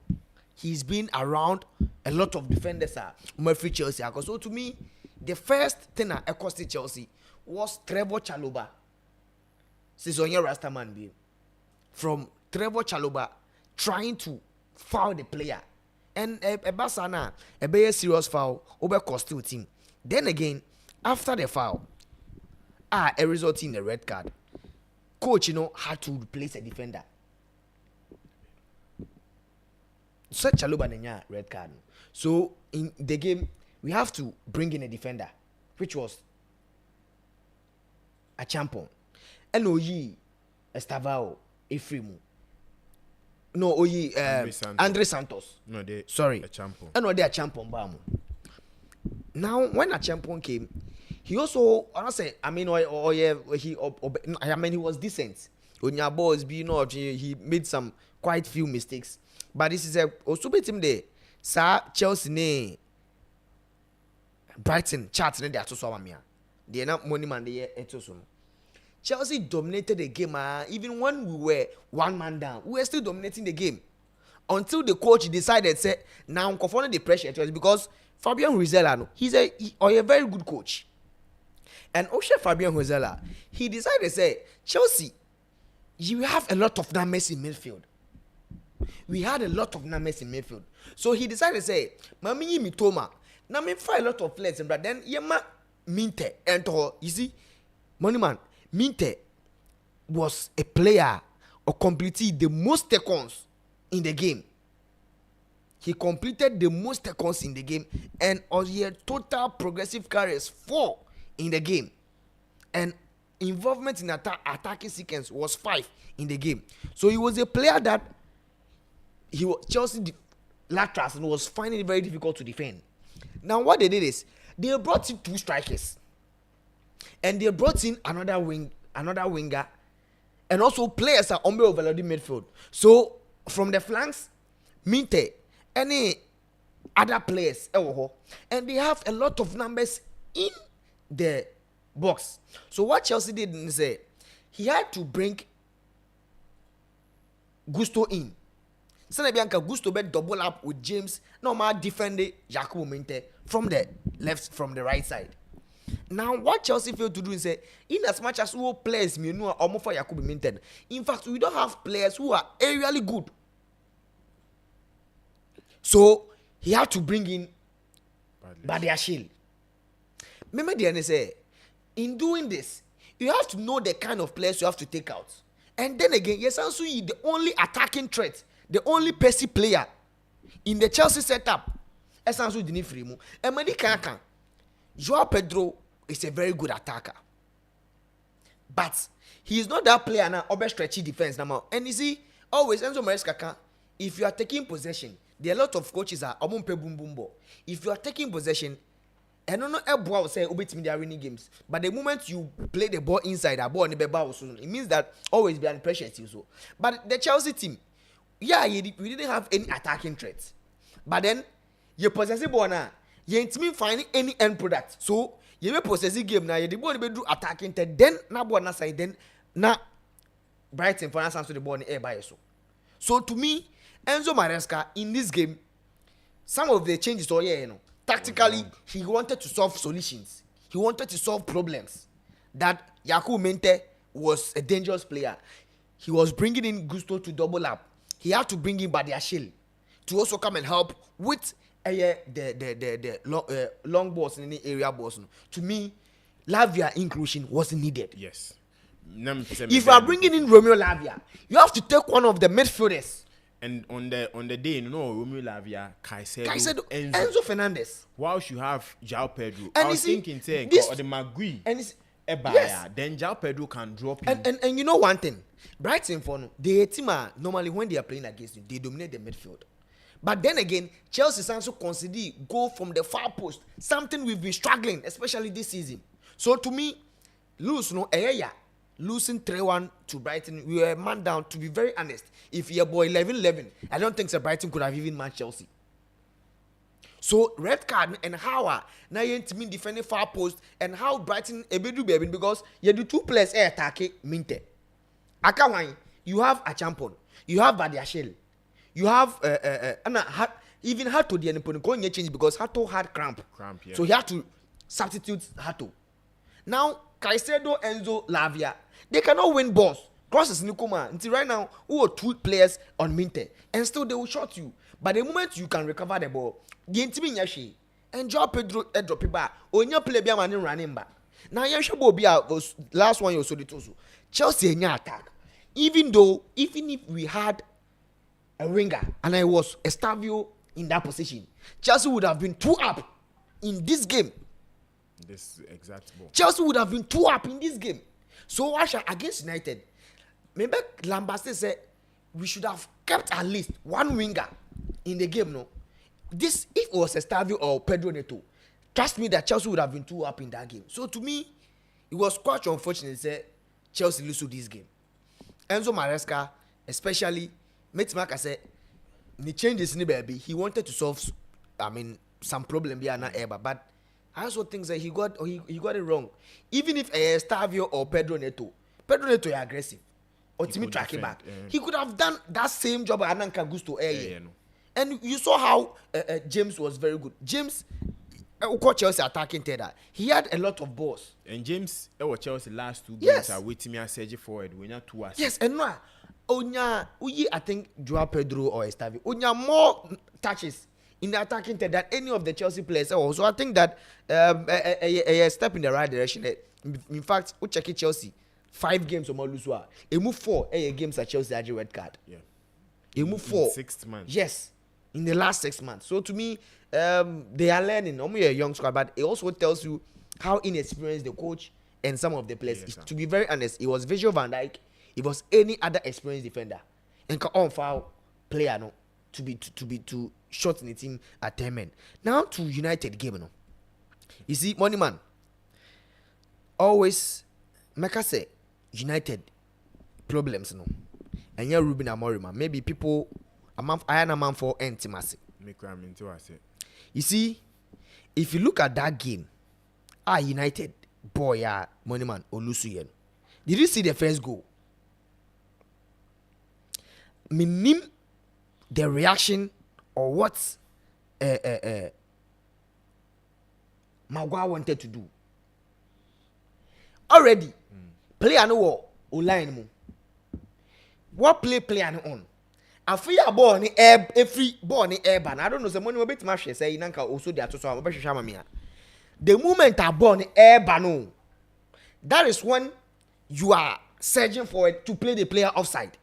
He's been around a lot of defenders free Chelsea. So to me, the first thing that accosted Chelsea was Trevor Chalobah. Seasonia Rastaman be from Trevor Chalobah trying to foul the player. And a Basana, a very serious foul, over cost to team. Then again, after the foul, a result in the red card. Coach, had to replace a defender. Such Chaloba Nenya red card. So in the game, we have to bring in a defender, which was a champion. And Oyi Estavao Efrimu. No, Oyi Andre Santos. No, sorry. A champion. And no, they are champion Bamu. Now, when a champion came, he also honestly, I mean, he was decent. When your boys he made some quite few mistakes. But this is also team there. Sir Chelsea ne Brighton chat ne they are to so amia. They are not money man they are so. Chelsea dominated the game even when we were one man down. We were still dominating the game until the coach decided say now confronting the pressure because Fabian Rizella he's a very good coach. And also Fabian Rizella he decided to say Chelsea you have a lot of numbers in midfield. We had a lot of numbers in midfield. So he decided to say, Mami Mitoma, now me find a lot of players, but then Yema Minte and you see, Moneyman, Minte was a player or completed the most tackles in the game. He completed the most tackles in the game and on the total progressive carries 4 in the game. And involvement in attacking sequence was 5 in the game. So he was a player that Chelsea laterals and was finding it very difficult to defend. Now what they did is they brought in 2 strikers, and they brought in another winger, and also players are overloading midfield. So from the flanks, Minte, any other players, and they have a lot of numbers in the box. So what Chelsea did is say he had to bring Gusto in. Senebianca Gusto bet double up with James. Normal defending Jacobo Minte from the left, from the right side. Now, what Chelsea failed to do is say, in as much as we players me know almost for Jacobo Minte, in fact, we don't have players who are aerially good. So he had to bring in Badiashile. Remember the NSA. In doing this, you have to know the kind of players you have to take out. And then again, yes, Ansui, the only attacking threat, the only pacey player in the Chelsea setup essence of the free mu. And many can. Joao Pedro is a very good attacker, but he is not that player now. Over stretchy defense now. And you see, always Enzo Maresca can. If you are taking possession, there are a lot of coaches are boom boom ball. If you are taking possession, and no everyone will say obey they are winning games. But the moment you play the ball inside, a ball in the ball, it means that always be under pressure. So, but the Chelsea team, yeah, we didn't have any attacking threats. But then you possess the ball now. You ain't me finding any end product. So you may possess the game now. You the ball be do attacking threat. Then na ball na side. Then na Brighton for instance to the ball in the air by so to me, Enzo Maresca in this game, some of the changes tactically he wanted to solve solutions. He wanted to solve problems. That Yaku Mente was a dangerous player. He was bringing in Gusto to double up. He had to bring in Badiashile to also come and help with the long balls in the area balls. To me, Lavia inclusion wasn't needed. Yes. If you are bringing in Romeo Lavia, you have to take one of the midfielders. And on the day, Romeo Lavia, Caicedo, Enzo Fernandez. Whilst you have Joao Pedro, and I was thinking, or the Magui, and yes. Then Joao Pedro can drop in. And you know one thing, Brighton for the team are normally when they are playing against you, they dominate the midfield. But then again, Chelsea also consider go from the far post, something we've been struggling, especially this season. So to me, losing 3-1 to Brighton, we were a man down. To be very honest, if you're boy 11-11, I don't think Sir Brighton could have even matched Chelsea. So red card and how now you team defending far post and how Brighton ebedu baby because you do two players attack Minte. Akawan, you have a champion, you have Badiashile, you have even Hato the opponent change because Hato had cramp. Yeah. So he had to substitute Hato. Now Caicedo, Enzo, Lavia, they cannot win balls. Crosses Nikoma. Until right now, who are two players on Minte, and still they will shot you. But the moment you can recover the ball, the intimate yashi and Joao Pedro drop it back. On your play, be a man running back. Now Yasha Bobia was last one you saw the Tosu. Chelsea in your attack. Even if we had a winger and I was Estavio in that position, Chelsea would have been 2 up in this game. This exact ball. Chelsea would have been 2 up in this game. So Asha against United, maybe Lambert said we should have kept at least one winger in the game. No, this if it was Estavio or Pedro Neto, trust me that Chelsea would have been 2 up in that game. So to me, it was quite unfortunate that Chelsea lose this game. Enzo Maresca, especially, Metzmaka said, the changes in the baby. He wanted to solve, some problem here now, but I also think that he got it wrong. Even if Estavio or Pedro Neto is aggressive, or Timmy track him back, he could have done that same job at Ananka Gusto earlier. And you saw how James was very good. James, Chelsea attacking Teda, he had a lot of balls. And James, Chelsea last 2 games are waiting me as Sergi forward. We not 2 assists. Yes, and now, I think Joao Pedro or Estavio, Onya more touches in the attacking third than any of the Chelsea players. So I think that a step in the right direction. In fact, we check it Chelsea 5 games or more lose. They move 4 games at Chelsea had a red card. Yeah. They move 4 6 months. Yes, in the last 6 months. So to me, they are learning. Only a young squad, but it also tells you how inexperienced the coach and some of the players. Yes, to be very honest, it was Virgil van Dijk. It was any other experienced defender and on foul player no to be shot in the team at 10 men. Now to United game no. You see, money man. Always make us say United problems no. And you're Ruben Amorim man. Maybe people I am a man for intimacy. You see, if you look at that game, United boy money man Olusuyen. Did you see the first goal? Minim the reaction or what Maguire wanted to do. Already, player no online mo. What player no on? Afia ball ni air every ball ni air ban. I don't know the money we bet match say nanka also dey atoso am be hwehwa me. The moment a ball ni air ban, that is when you are searching for it to play the player offside.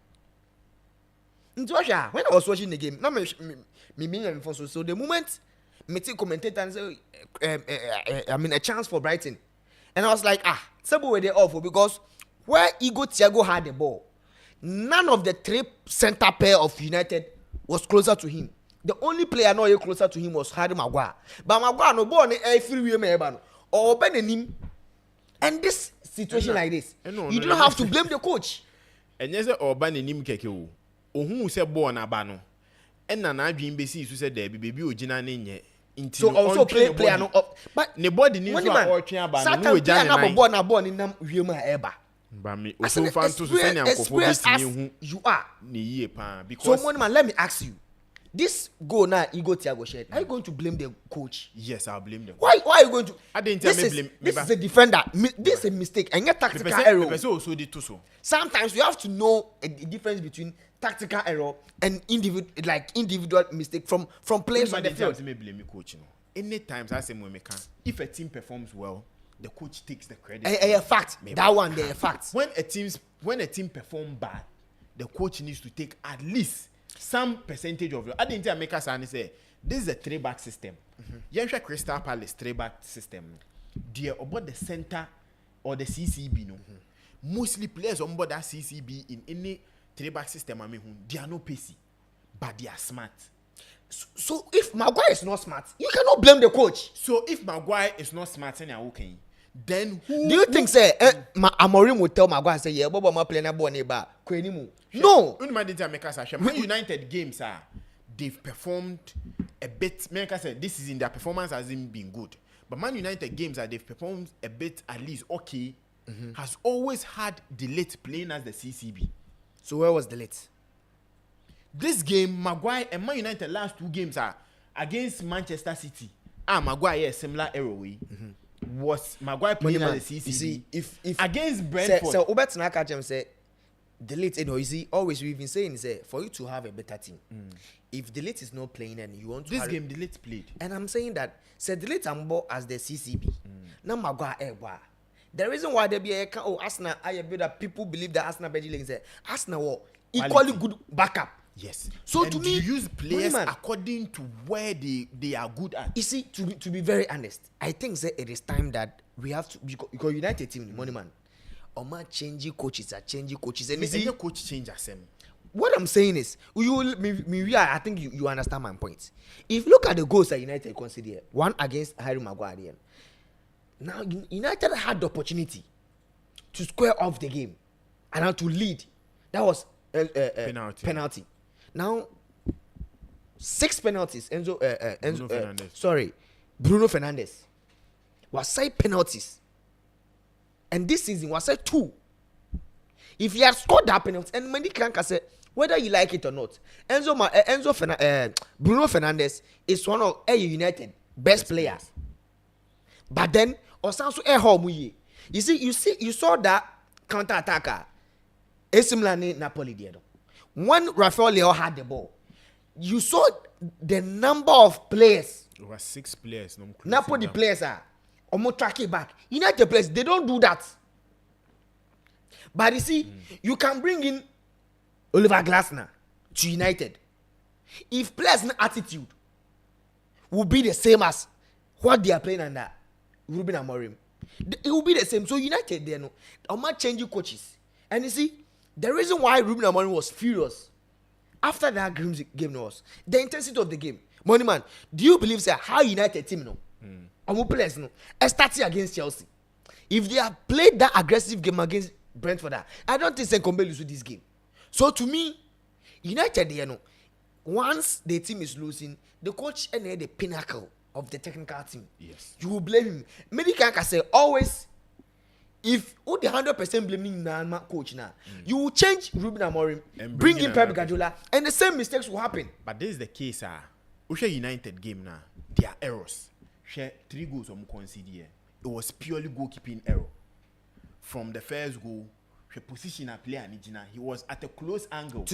When I was watching the game, so the moment meeting commentator and say, I mean, a chance for Brighton. And I was like, Sabo were they awful because where Igor Thiago had the ball, none of the 3 center pair of United was closer to him. The only player not closer to him was Harry Maguire. But Maguire no ball any free way or him. And this situation like this, you don't have to blame the coach. And yes, or ban him keke o. Who said born abano. And na dream besi su said there baby ojina nenye. So also player no but nobody needs to watch about no Ojana na born in nam wiema eba. Ba me oso fan to send am kofo betimi you are ni yie pa because so man, let me ask you. This goal now Igor Thiago shared. Are you going to blame the coach? Yes, I'll blame them. Why are you going to? I didn't blame. This is a defender. This is a mistake and get tactical error. Sometimes you have to know the difference between tactical error and individual mistake from players on the field. Me blame coach. Anytime I say if a team performs well, the coach takes the credit. A fact. That one, they a fact. When a team perform bad, the coach needs to take at least some percentage of it. I didn't make us say this is a 3-back system. Mm-hmm. Crystal Palace 3-back system. They are about the center or the CCB. No, mostly players on board that CCB in any 3-back system. I mean, they are not pacey, but they are smart. So if Maguire is not smart, you cannot blame the coach. So if Maguire is not smart, then who? Do you think say Amorim would tell Maguire say yeah, Bobo ma play na ball neighbor? No. Man United games they've performed a bit. Like said, this season their performance hasn't been good. But Man United games they've performed a bit at least okay. Mm-hmm. Has always had Delete playing as the CCB. So where was Delete? This game, Maguire and Man United last 2 games are against Manchester City. Maguire similar error way. Mm-hmm. Was Maguire playing as the CCB? You see, if against Brentford, so Obertna catch him say Delete, you see, always we've been saying is for you to have a better team. If Delete is not playing and you want to this game Delete played, and I'm saying that say Delete Ambo as the CCB. Now Maguire the reason why they be Arsenal I bit that people believe that Arsenal say Arsenal equally good backup. Yes. So and to me, you use players according to where they are good at. You see, to be very honest, I think that it is time that we have to because United team, money man, changing coaches. And you see, coach change them. What I'm saying is, I think you understand my point. If you look at the goals that United consider, one against Harry Maguire, now United had the opportunity to square off the game and now to lead. That was penalty. Now, 6 penalties. Bruno Fernandes was 6 penalties, and this season was 2. If he had scored that penalty, and many can say whether you like it or not, Bruno Fernandes is one of United best players. But then, you saw that counter attacker. Napoli did. When Rafael Leao had the ball, you saw the number of players. It was 6 players. Napoli players are almost tracking back. United players, they don't do that. But you see, you can bring in Oliver Glasner to United. If players' attitude will be the same as what they are playing under Ruben Amorim, it will be the same. So United, they know, I'm not changing coaches. And you see, the reason why Ruben Amorim was furious after that game was the intensity of the game. Money man, do you believe say how United team players starting against Chelsea? If they have played that aggressive game against Brentford, I don't think they can lose this game. So to me, United, once the team is losing, the coach and the pinnacle of the technical team. Yes, you will blame him. Many can say always. If all the 100% blaming Nama coach now, you will change Ruben Amorim, bring in Pep Guardiola, and the same mistakes will happen. But this is the case, Usha United game now, there are errors. Share 3 goals on concede. It was purely goalkeeping error. From the first goal, she position a player he was at a close angle.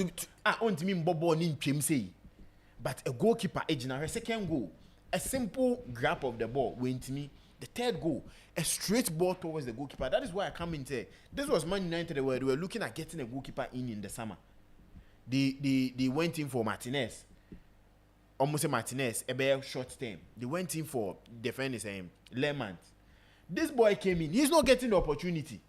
But a goalkeeper her second goal, a simple grab of the ball went to me. The third goal, a straight ball towards the goalkeeper. That is why I come in say this was Man United where they were looking at getting a goalkeeper in the summer. They went in for Martinez. almost Martinez, a bare short term. They went in for defenders Lemans. This boy came in. He's not getting the opportunity.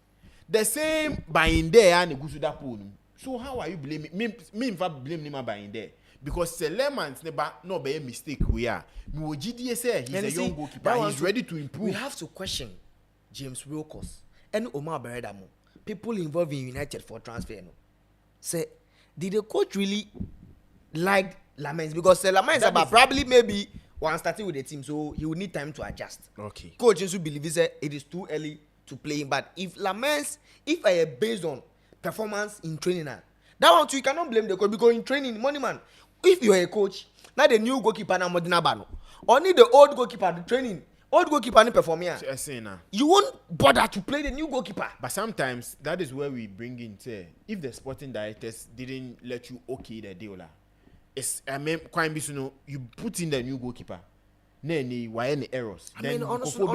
The same by in there and go to that pool. So how are you blaming me? In fact, blame him by in there because Lemans never no be a mistake. We are. GDS say he's a young goalkeeper. He's ready to improve. We have to question James Wilkos and Omar Beredamo. People involved in United for transfer. No, say did the coach really like Lamens because Lamens about probably maybe one starting with the team, so he would need time to adjust. Okay. Coach also believes it is too early to play him, but if Lamens, if I based on performance in training, that one too you cannot blame the coach because in training, money man, if you are a coach, not the new goalkeeper na Modena Bano, only the old goalkeeper the training. Old goalkeeper and performing. You won't bother to play the new goalkeeper. But sometimes that is where we bring in say if the sporting directors didn't let you okay the deal, it's quite you put in the new goalkeeper. Why any errors? I mean, honestly,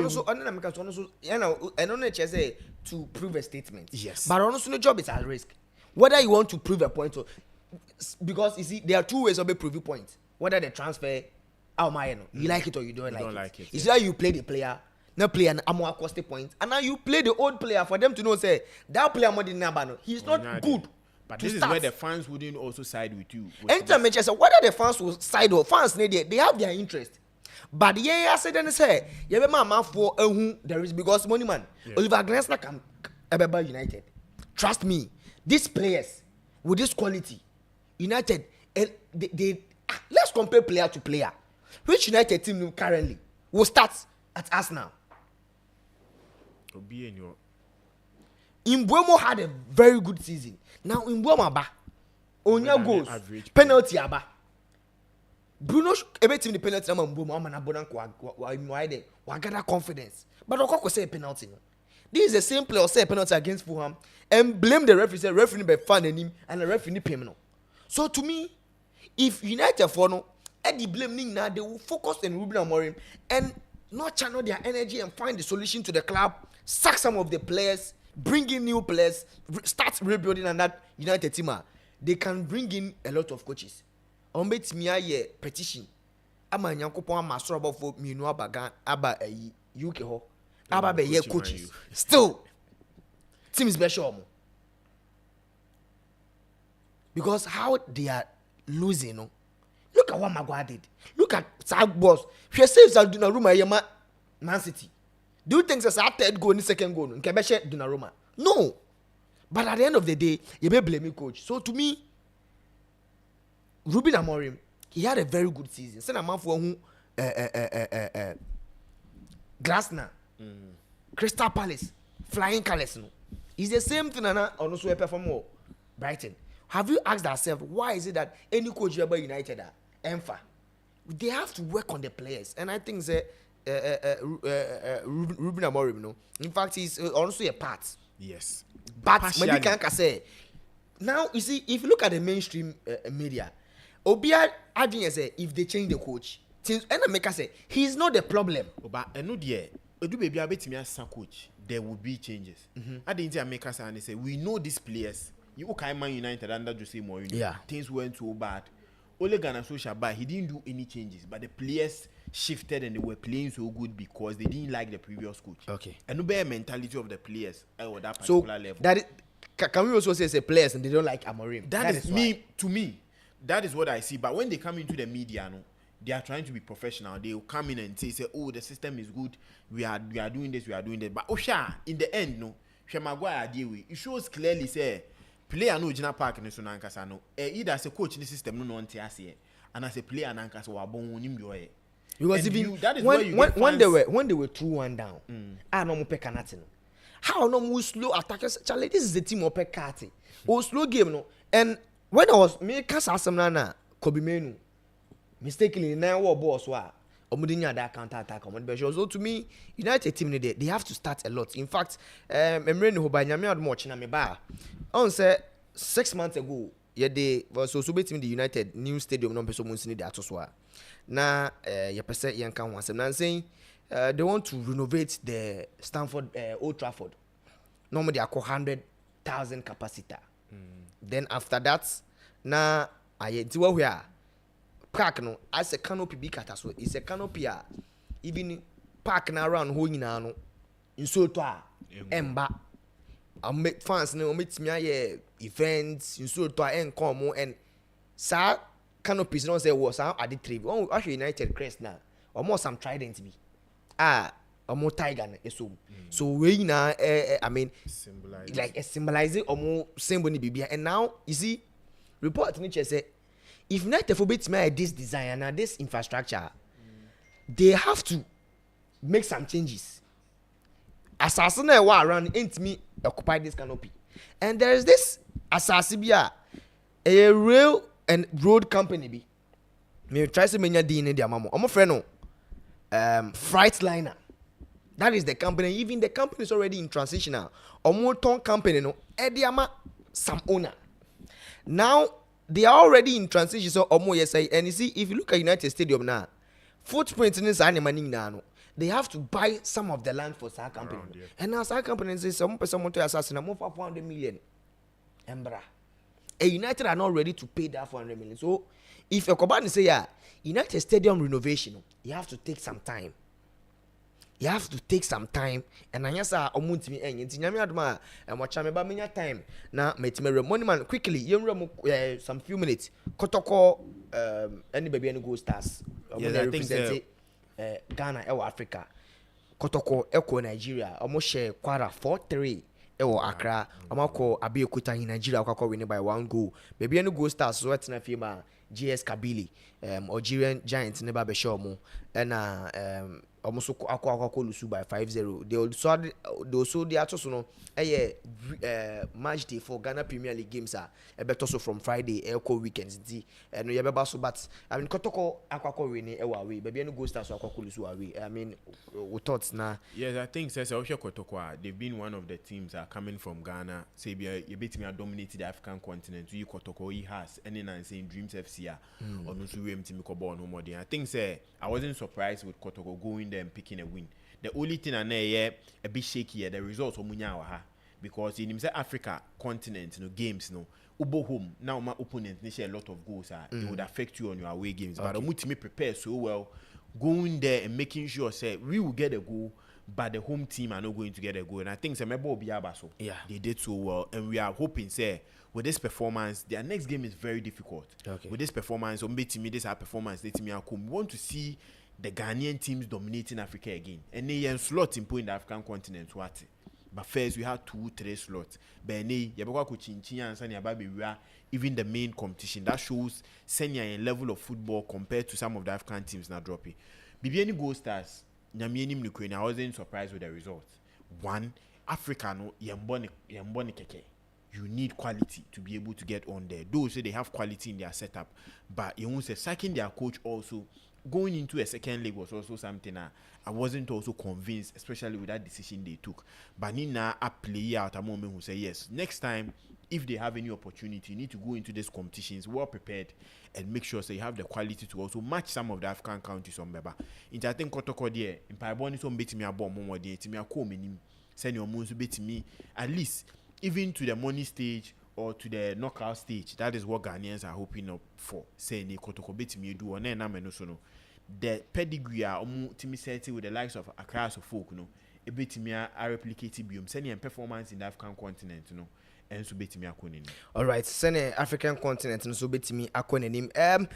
to prove a statement. Yes. But honestly, the job is at risk. Whether you want to prove a point or because you see, there are two ways of a proving point. Whether the transfer. You like it or you don't like it. It's like you play the player, not play an more cost point, and now you play the old player for them to know say that player more than Nabano. He's not good. But this is where the fans wouldn't also side with you. Anytime I say whether the fans will side or fans they have their interest. But I said then say you be man for there is because money man. Oliver Glasner can Abeba United. Trust me, these players with this quality, United they let's compare player to player. Which United team currently will start at Arsenal? Mbeumo had a very good season. Now Mbeumo aba, Onya goals, penalty aba. Bruno ebe team the penalty na Mbeumo amana bonan wa gather confidence. But Okoko say penalty. This is the same player say penalty against Fulham and blame the referee. Say referee be fan him and the referee pay no. So to me, if United for no. Eddie blaming now, they will focus on Ruben Amorim and not channel their energy and find the solution to the club, sack some of the players, bring in new players, start rebuilding and that United team. They can bring in a lot of coaches. On bet me a petition. Ama nyankopo ama soraba for minu abaga aba UK ho. Aba be ye coaches. Still team is better. Because how they are losing, no? Look at what Maguire did. Look at Sag Boss. She saves Donnarumma Man City. Do you think that's a third goal and second goal? Nkebeshe Donnarumma. No. But at the end of the day, you may blame me, coach. So to me, Ruben Amorim, he had a very good season. Send a man for who Glasner, Crystal Palace, Flying Colours. No. It's the same thing and also a perform more. Brighton. Have you asked yourself why is it that any coach ever United are Enfa? They have to work on the players, and I think that Ruben Amorim, no. In fact, he's also a part. Yes. But maybe can say now you see if you look at the mainstream media, Obia Adrian say if they change the coach, since and make say he's not the problem. But no dear, do baby a bit me as a coach, there will be changes. I didn't make us and say we know these players. You can Man United under Jose Mourinho. Yeah. Things went so bad. Ole Gunnar Solskjaer, he didn't do any changes, but the players shifted and they were playing so good because they didn't like the previous coach. Okay. And no better mentality of the players at that particular level. That is, can we also say players and they don't like Amorim? That is me. To me, that is what I see. But when they come into the media, no, they are trying to be professional. They will come in and say, "Oh, the system is good. We are doing this. We are doing that." But in the end, no, Maguire deal with it shows clearly say. Player no Gina Park ni so nankasa no either as a coach in the system no nte ase and as a player nankasa wa bon nim yo e because even when they were 2-1 down no mo peka nothing how no mo slow attackers Charlie this is the team of pekati o slow game no and when I was me kasa asem na Kobe Menu mistakenly na wo ball so a omudinya that counter attack so to me United team they have to start a lot. In fact Emre no ba nyame admo chi na me ba on say 6 months ago they was so beating the United new stadium no person munsini dey atoso a na ye pese ye kan wansem na saying they want to renovate the Stamford Old Trafford normally they are 100,000 capacity then after that na aye ti wo hwe a park no as a canopy bi kata so it's a canopy even park na around ho nyina no nso to emba fans no metimi aye events nso to enkom and sa canopies no say was ade trade one actually United crest na almost some trident bi omo tiger na eso so we na I mean symbolize like symbolizing omo symbol ni bibia and now you see report ni say if United for betimi this design and this infrastructure they have to make some changes assassin na wa around me occupy this canopy and there is this assassin bia a rail and road company be me try to menya din in their mamo omo friend no Freightliner, that is the company. Even the company is already in transition now. Omo ton company no ediama some owner now they are already in transition. So omo yes and you see if you look at United Stadium now footprint in this animal now they have to buy some of the land for our company around, yeah. And now our company says some person want to assassin more 400 million embra. A United are not ready to pay that 400 million. So if a company say United Stadium renovation, you have to take some time. You have to take some time. And I say omuntimi enyi nyame adoma mocha me ba menya time na metime money man quickly you some few minutes kotoko any baby any go stars represent Ghana or Africa kotoko eko Nigeria almost share quarter 4-3 ewo Accra amako Abeokuta in Nigeria akwa win by 1 goal baby any go stars so etina fima GS Kabili Algerian Giants never be sure mo and almost akwa lusu by 5-0 they also they are so no match day for Ghana Premier League games also from Friday echo weekends no yebeba so but I mean kotoko akwa win away baby no go start so akwa lusu away I mean we thoughts na yes I think says kotoko they've been one of the teams are coming from Ghana say you bet me dominated the African continent you kotoko he has any nine saying Dreams FC or no so we team ko ball no more I think say I wasn't surprised with kotoko going there and picking a win. The only thing I know a bit shaky the results omunya ha because in himself Africa continent games ubo home now my opponent they share a lot of goals it would affect you on your away games but omutimi prepare so well going there and making sure say we will get a goal but the home team are not going to get a goal and I think say Mebo Obiaba so they did so well and we are hoping say with this performance their next game is very difficult with this performance this performance let me we want to see the Ghanaian teams dominating Africa again. And they slot in the African continent. But first we have 2-3 slots. But even the main competition that shows senior level of football compared to some of the African teams now dropping. Bibiani Gold Stars, I wasn't surprised with the results. One, Africa no yamboni keke. You need quality to be able to get on there. Those say they have quality in their setup, but you won't say sacking their coach also. Going into a second leg was also something I wasn't also convinced, especially with that decision they took. But Nina a player at a moment who say yes. Next time, if they have any opportunity, you need to go into these competitions well prepared and make sure so you have the quality to also match some of the African countries on Beba. In I think Kotoko there, in Paiboni so bet me a bomb more day, Timia Komenim, send your moons bet me at least even to the money stage or to the knockout stage. That is what Ghanaians are hoping up for. Say ni Kotoko bet me do on no the pedigree timi setting with the likes of Accra so folk a bit me a replicate biome sending performance in the African continent and so bet me akonim. All right, send African continent and so bet me akonim.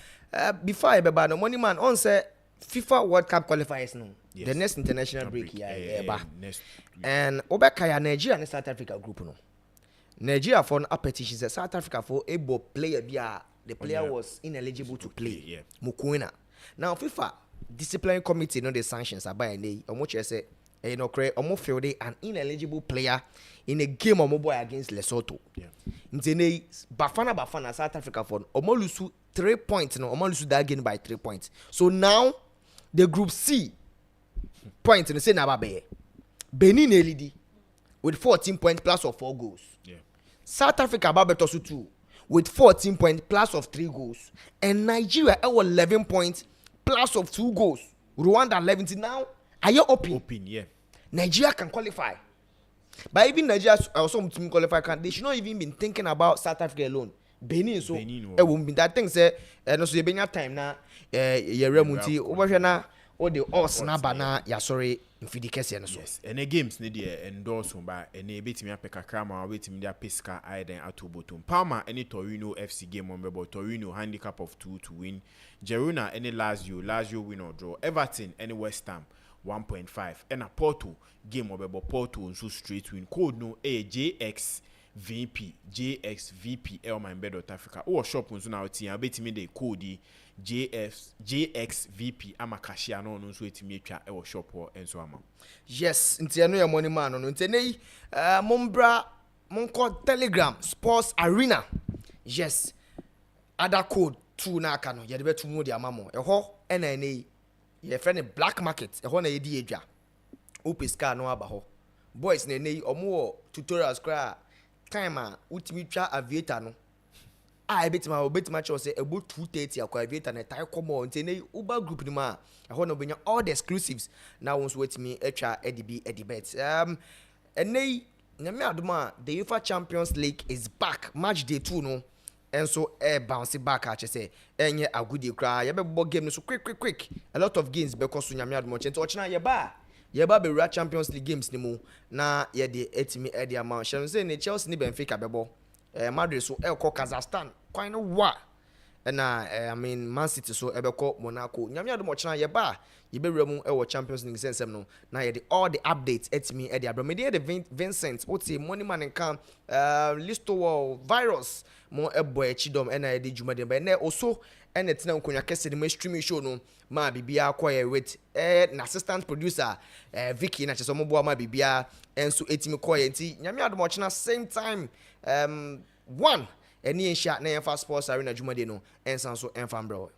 Before I be no money man on say FIFA World Cup qualifiers the next international break and Obekaya Nigeria and South Africa group Nigeria for an petition says South Africa for able player the player was ineligible to play Mukwena. Now FIFA disciplinary committee the sanctions are by a much say feel an ineligible player in a game of mobile against Lesotho. Bafana South Africa for Omolusu 3 points Omolusu that game by 3 points. So now the group C points in the same Nababe Benin LED with 14 points plus of 4 goals. South Africa Babetosu 2 with 14 points plus of 3 goals and Nigeria 11 points plus of 2 goals. Rwanda 11 now. Are you open? Nigeria can qualify. But even Nigeria also team qualify they should not even been thinking about South Africa alone. Benin so won't be that thing say no so you time na ye remunti obahwe na o de us na bana ya sorry mfidi kese no so yes and the games ne dey endorse ba and e betimi apeka krama betimi dia pesca aiden atobotum Parma any Torino FC game on bebo Torino handicap of 2 to win Girona any Lazio win or draw Everton any West Ham 1.5 and a Porto game on bebo Porto nso straight win code no JXVP MYBET.AFRICA or shop nso na otia betimi dey code JXVP ama cashier no nso etimi atwa e wo shop ho enso ama yes nti eno ye money man no nti nei mombra monko Telegram Sports Arena yes other code 2 na aka no ye de betu mu de amamo eho ena nei ye friend black market eho na ye di edwa opiska no aba ho boys na nei omo tutorials kra time a utimi twa aviator no I bet my show say about 2:30 akwa aviator na tie come on nti Uber group ni ma eho no benya all the exclusives now once wait me etwa edibet and nay nyame adoma the UEFA Champions League is back match day 2 no and so bounce back actually say enye agudi kra ye be game no so quick a lot of games because nyame adoma nti ochina ye ba be real Champions League games ni mu na ye de etimi edi amount shall say ne Chelsea ni Benfica bebo Madrid so elko Kazakhstan quite no wa and I mean Man City so ebeko Monaco nyame adom ochina ye ba ye be remu e Champions League sense no na ye all the updates etimi e de abromede de Vincent oti money man kan listo virus mo ebo echidom na ye de jumade be na also ene tina nkonya kese de streaming show no ma bibia akoye with na assistant producer Vicky na cheso mo bo ma bibia enso etimi koye nti nyame adom ochina same time one eni ensha na Sports Arena jumade no ensan so enfam bro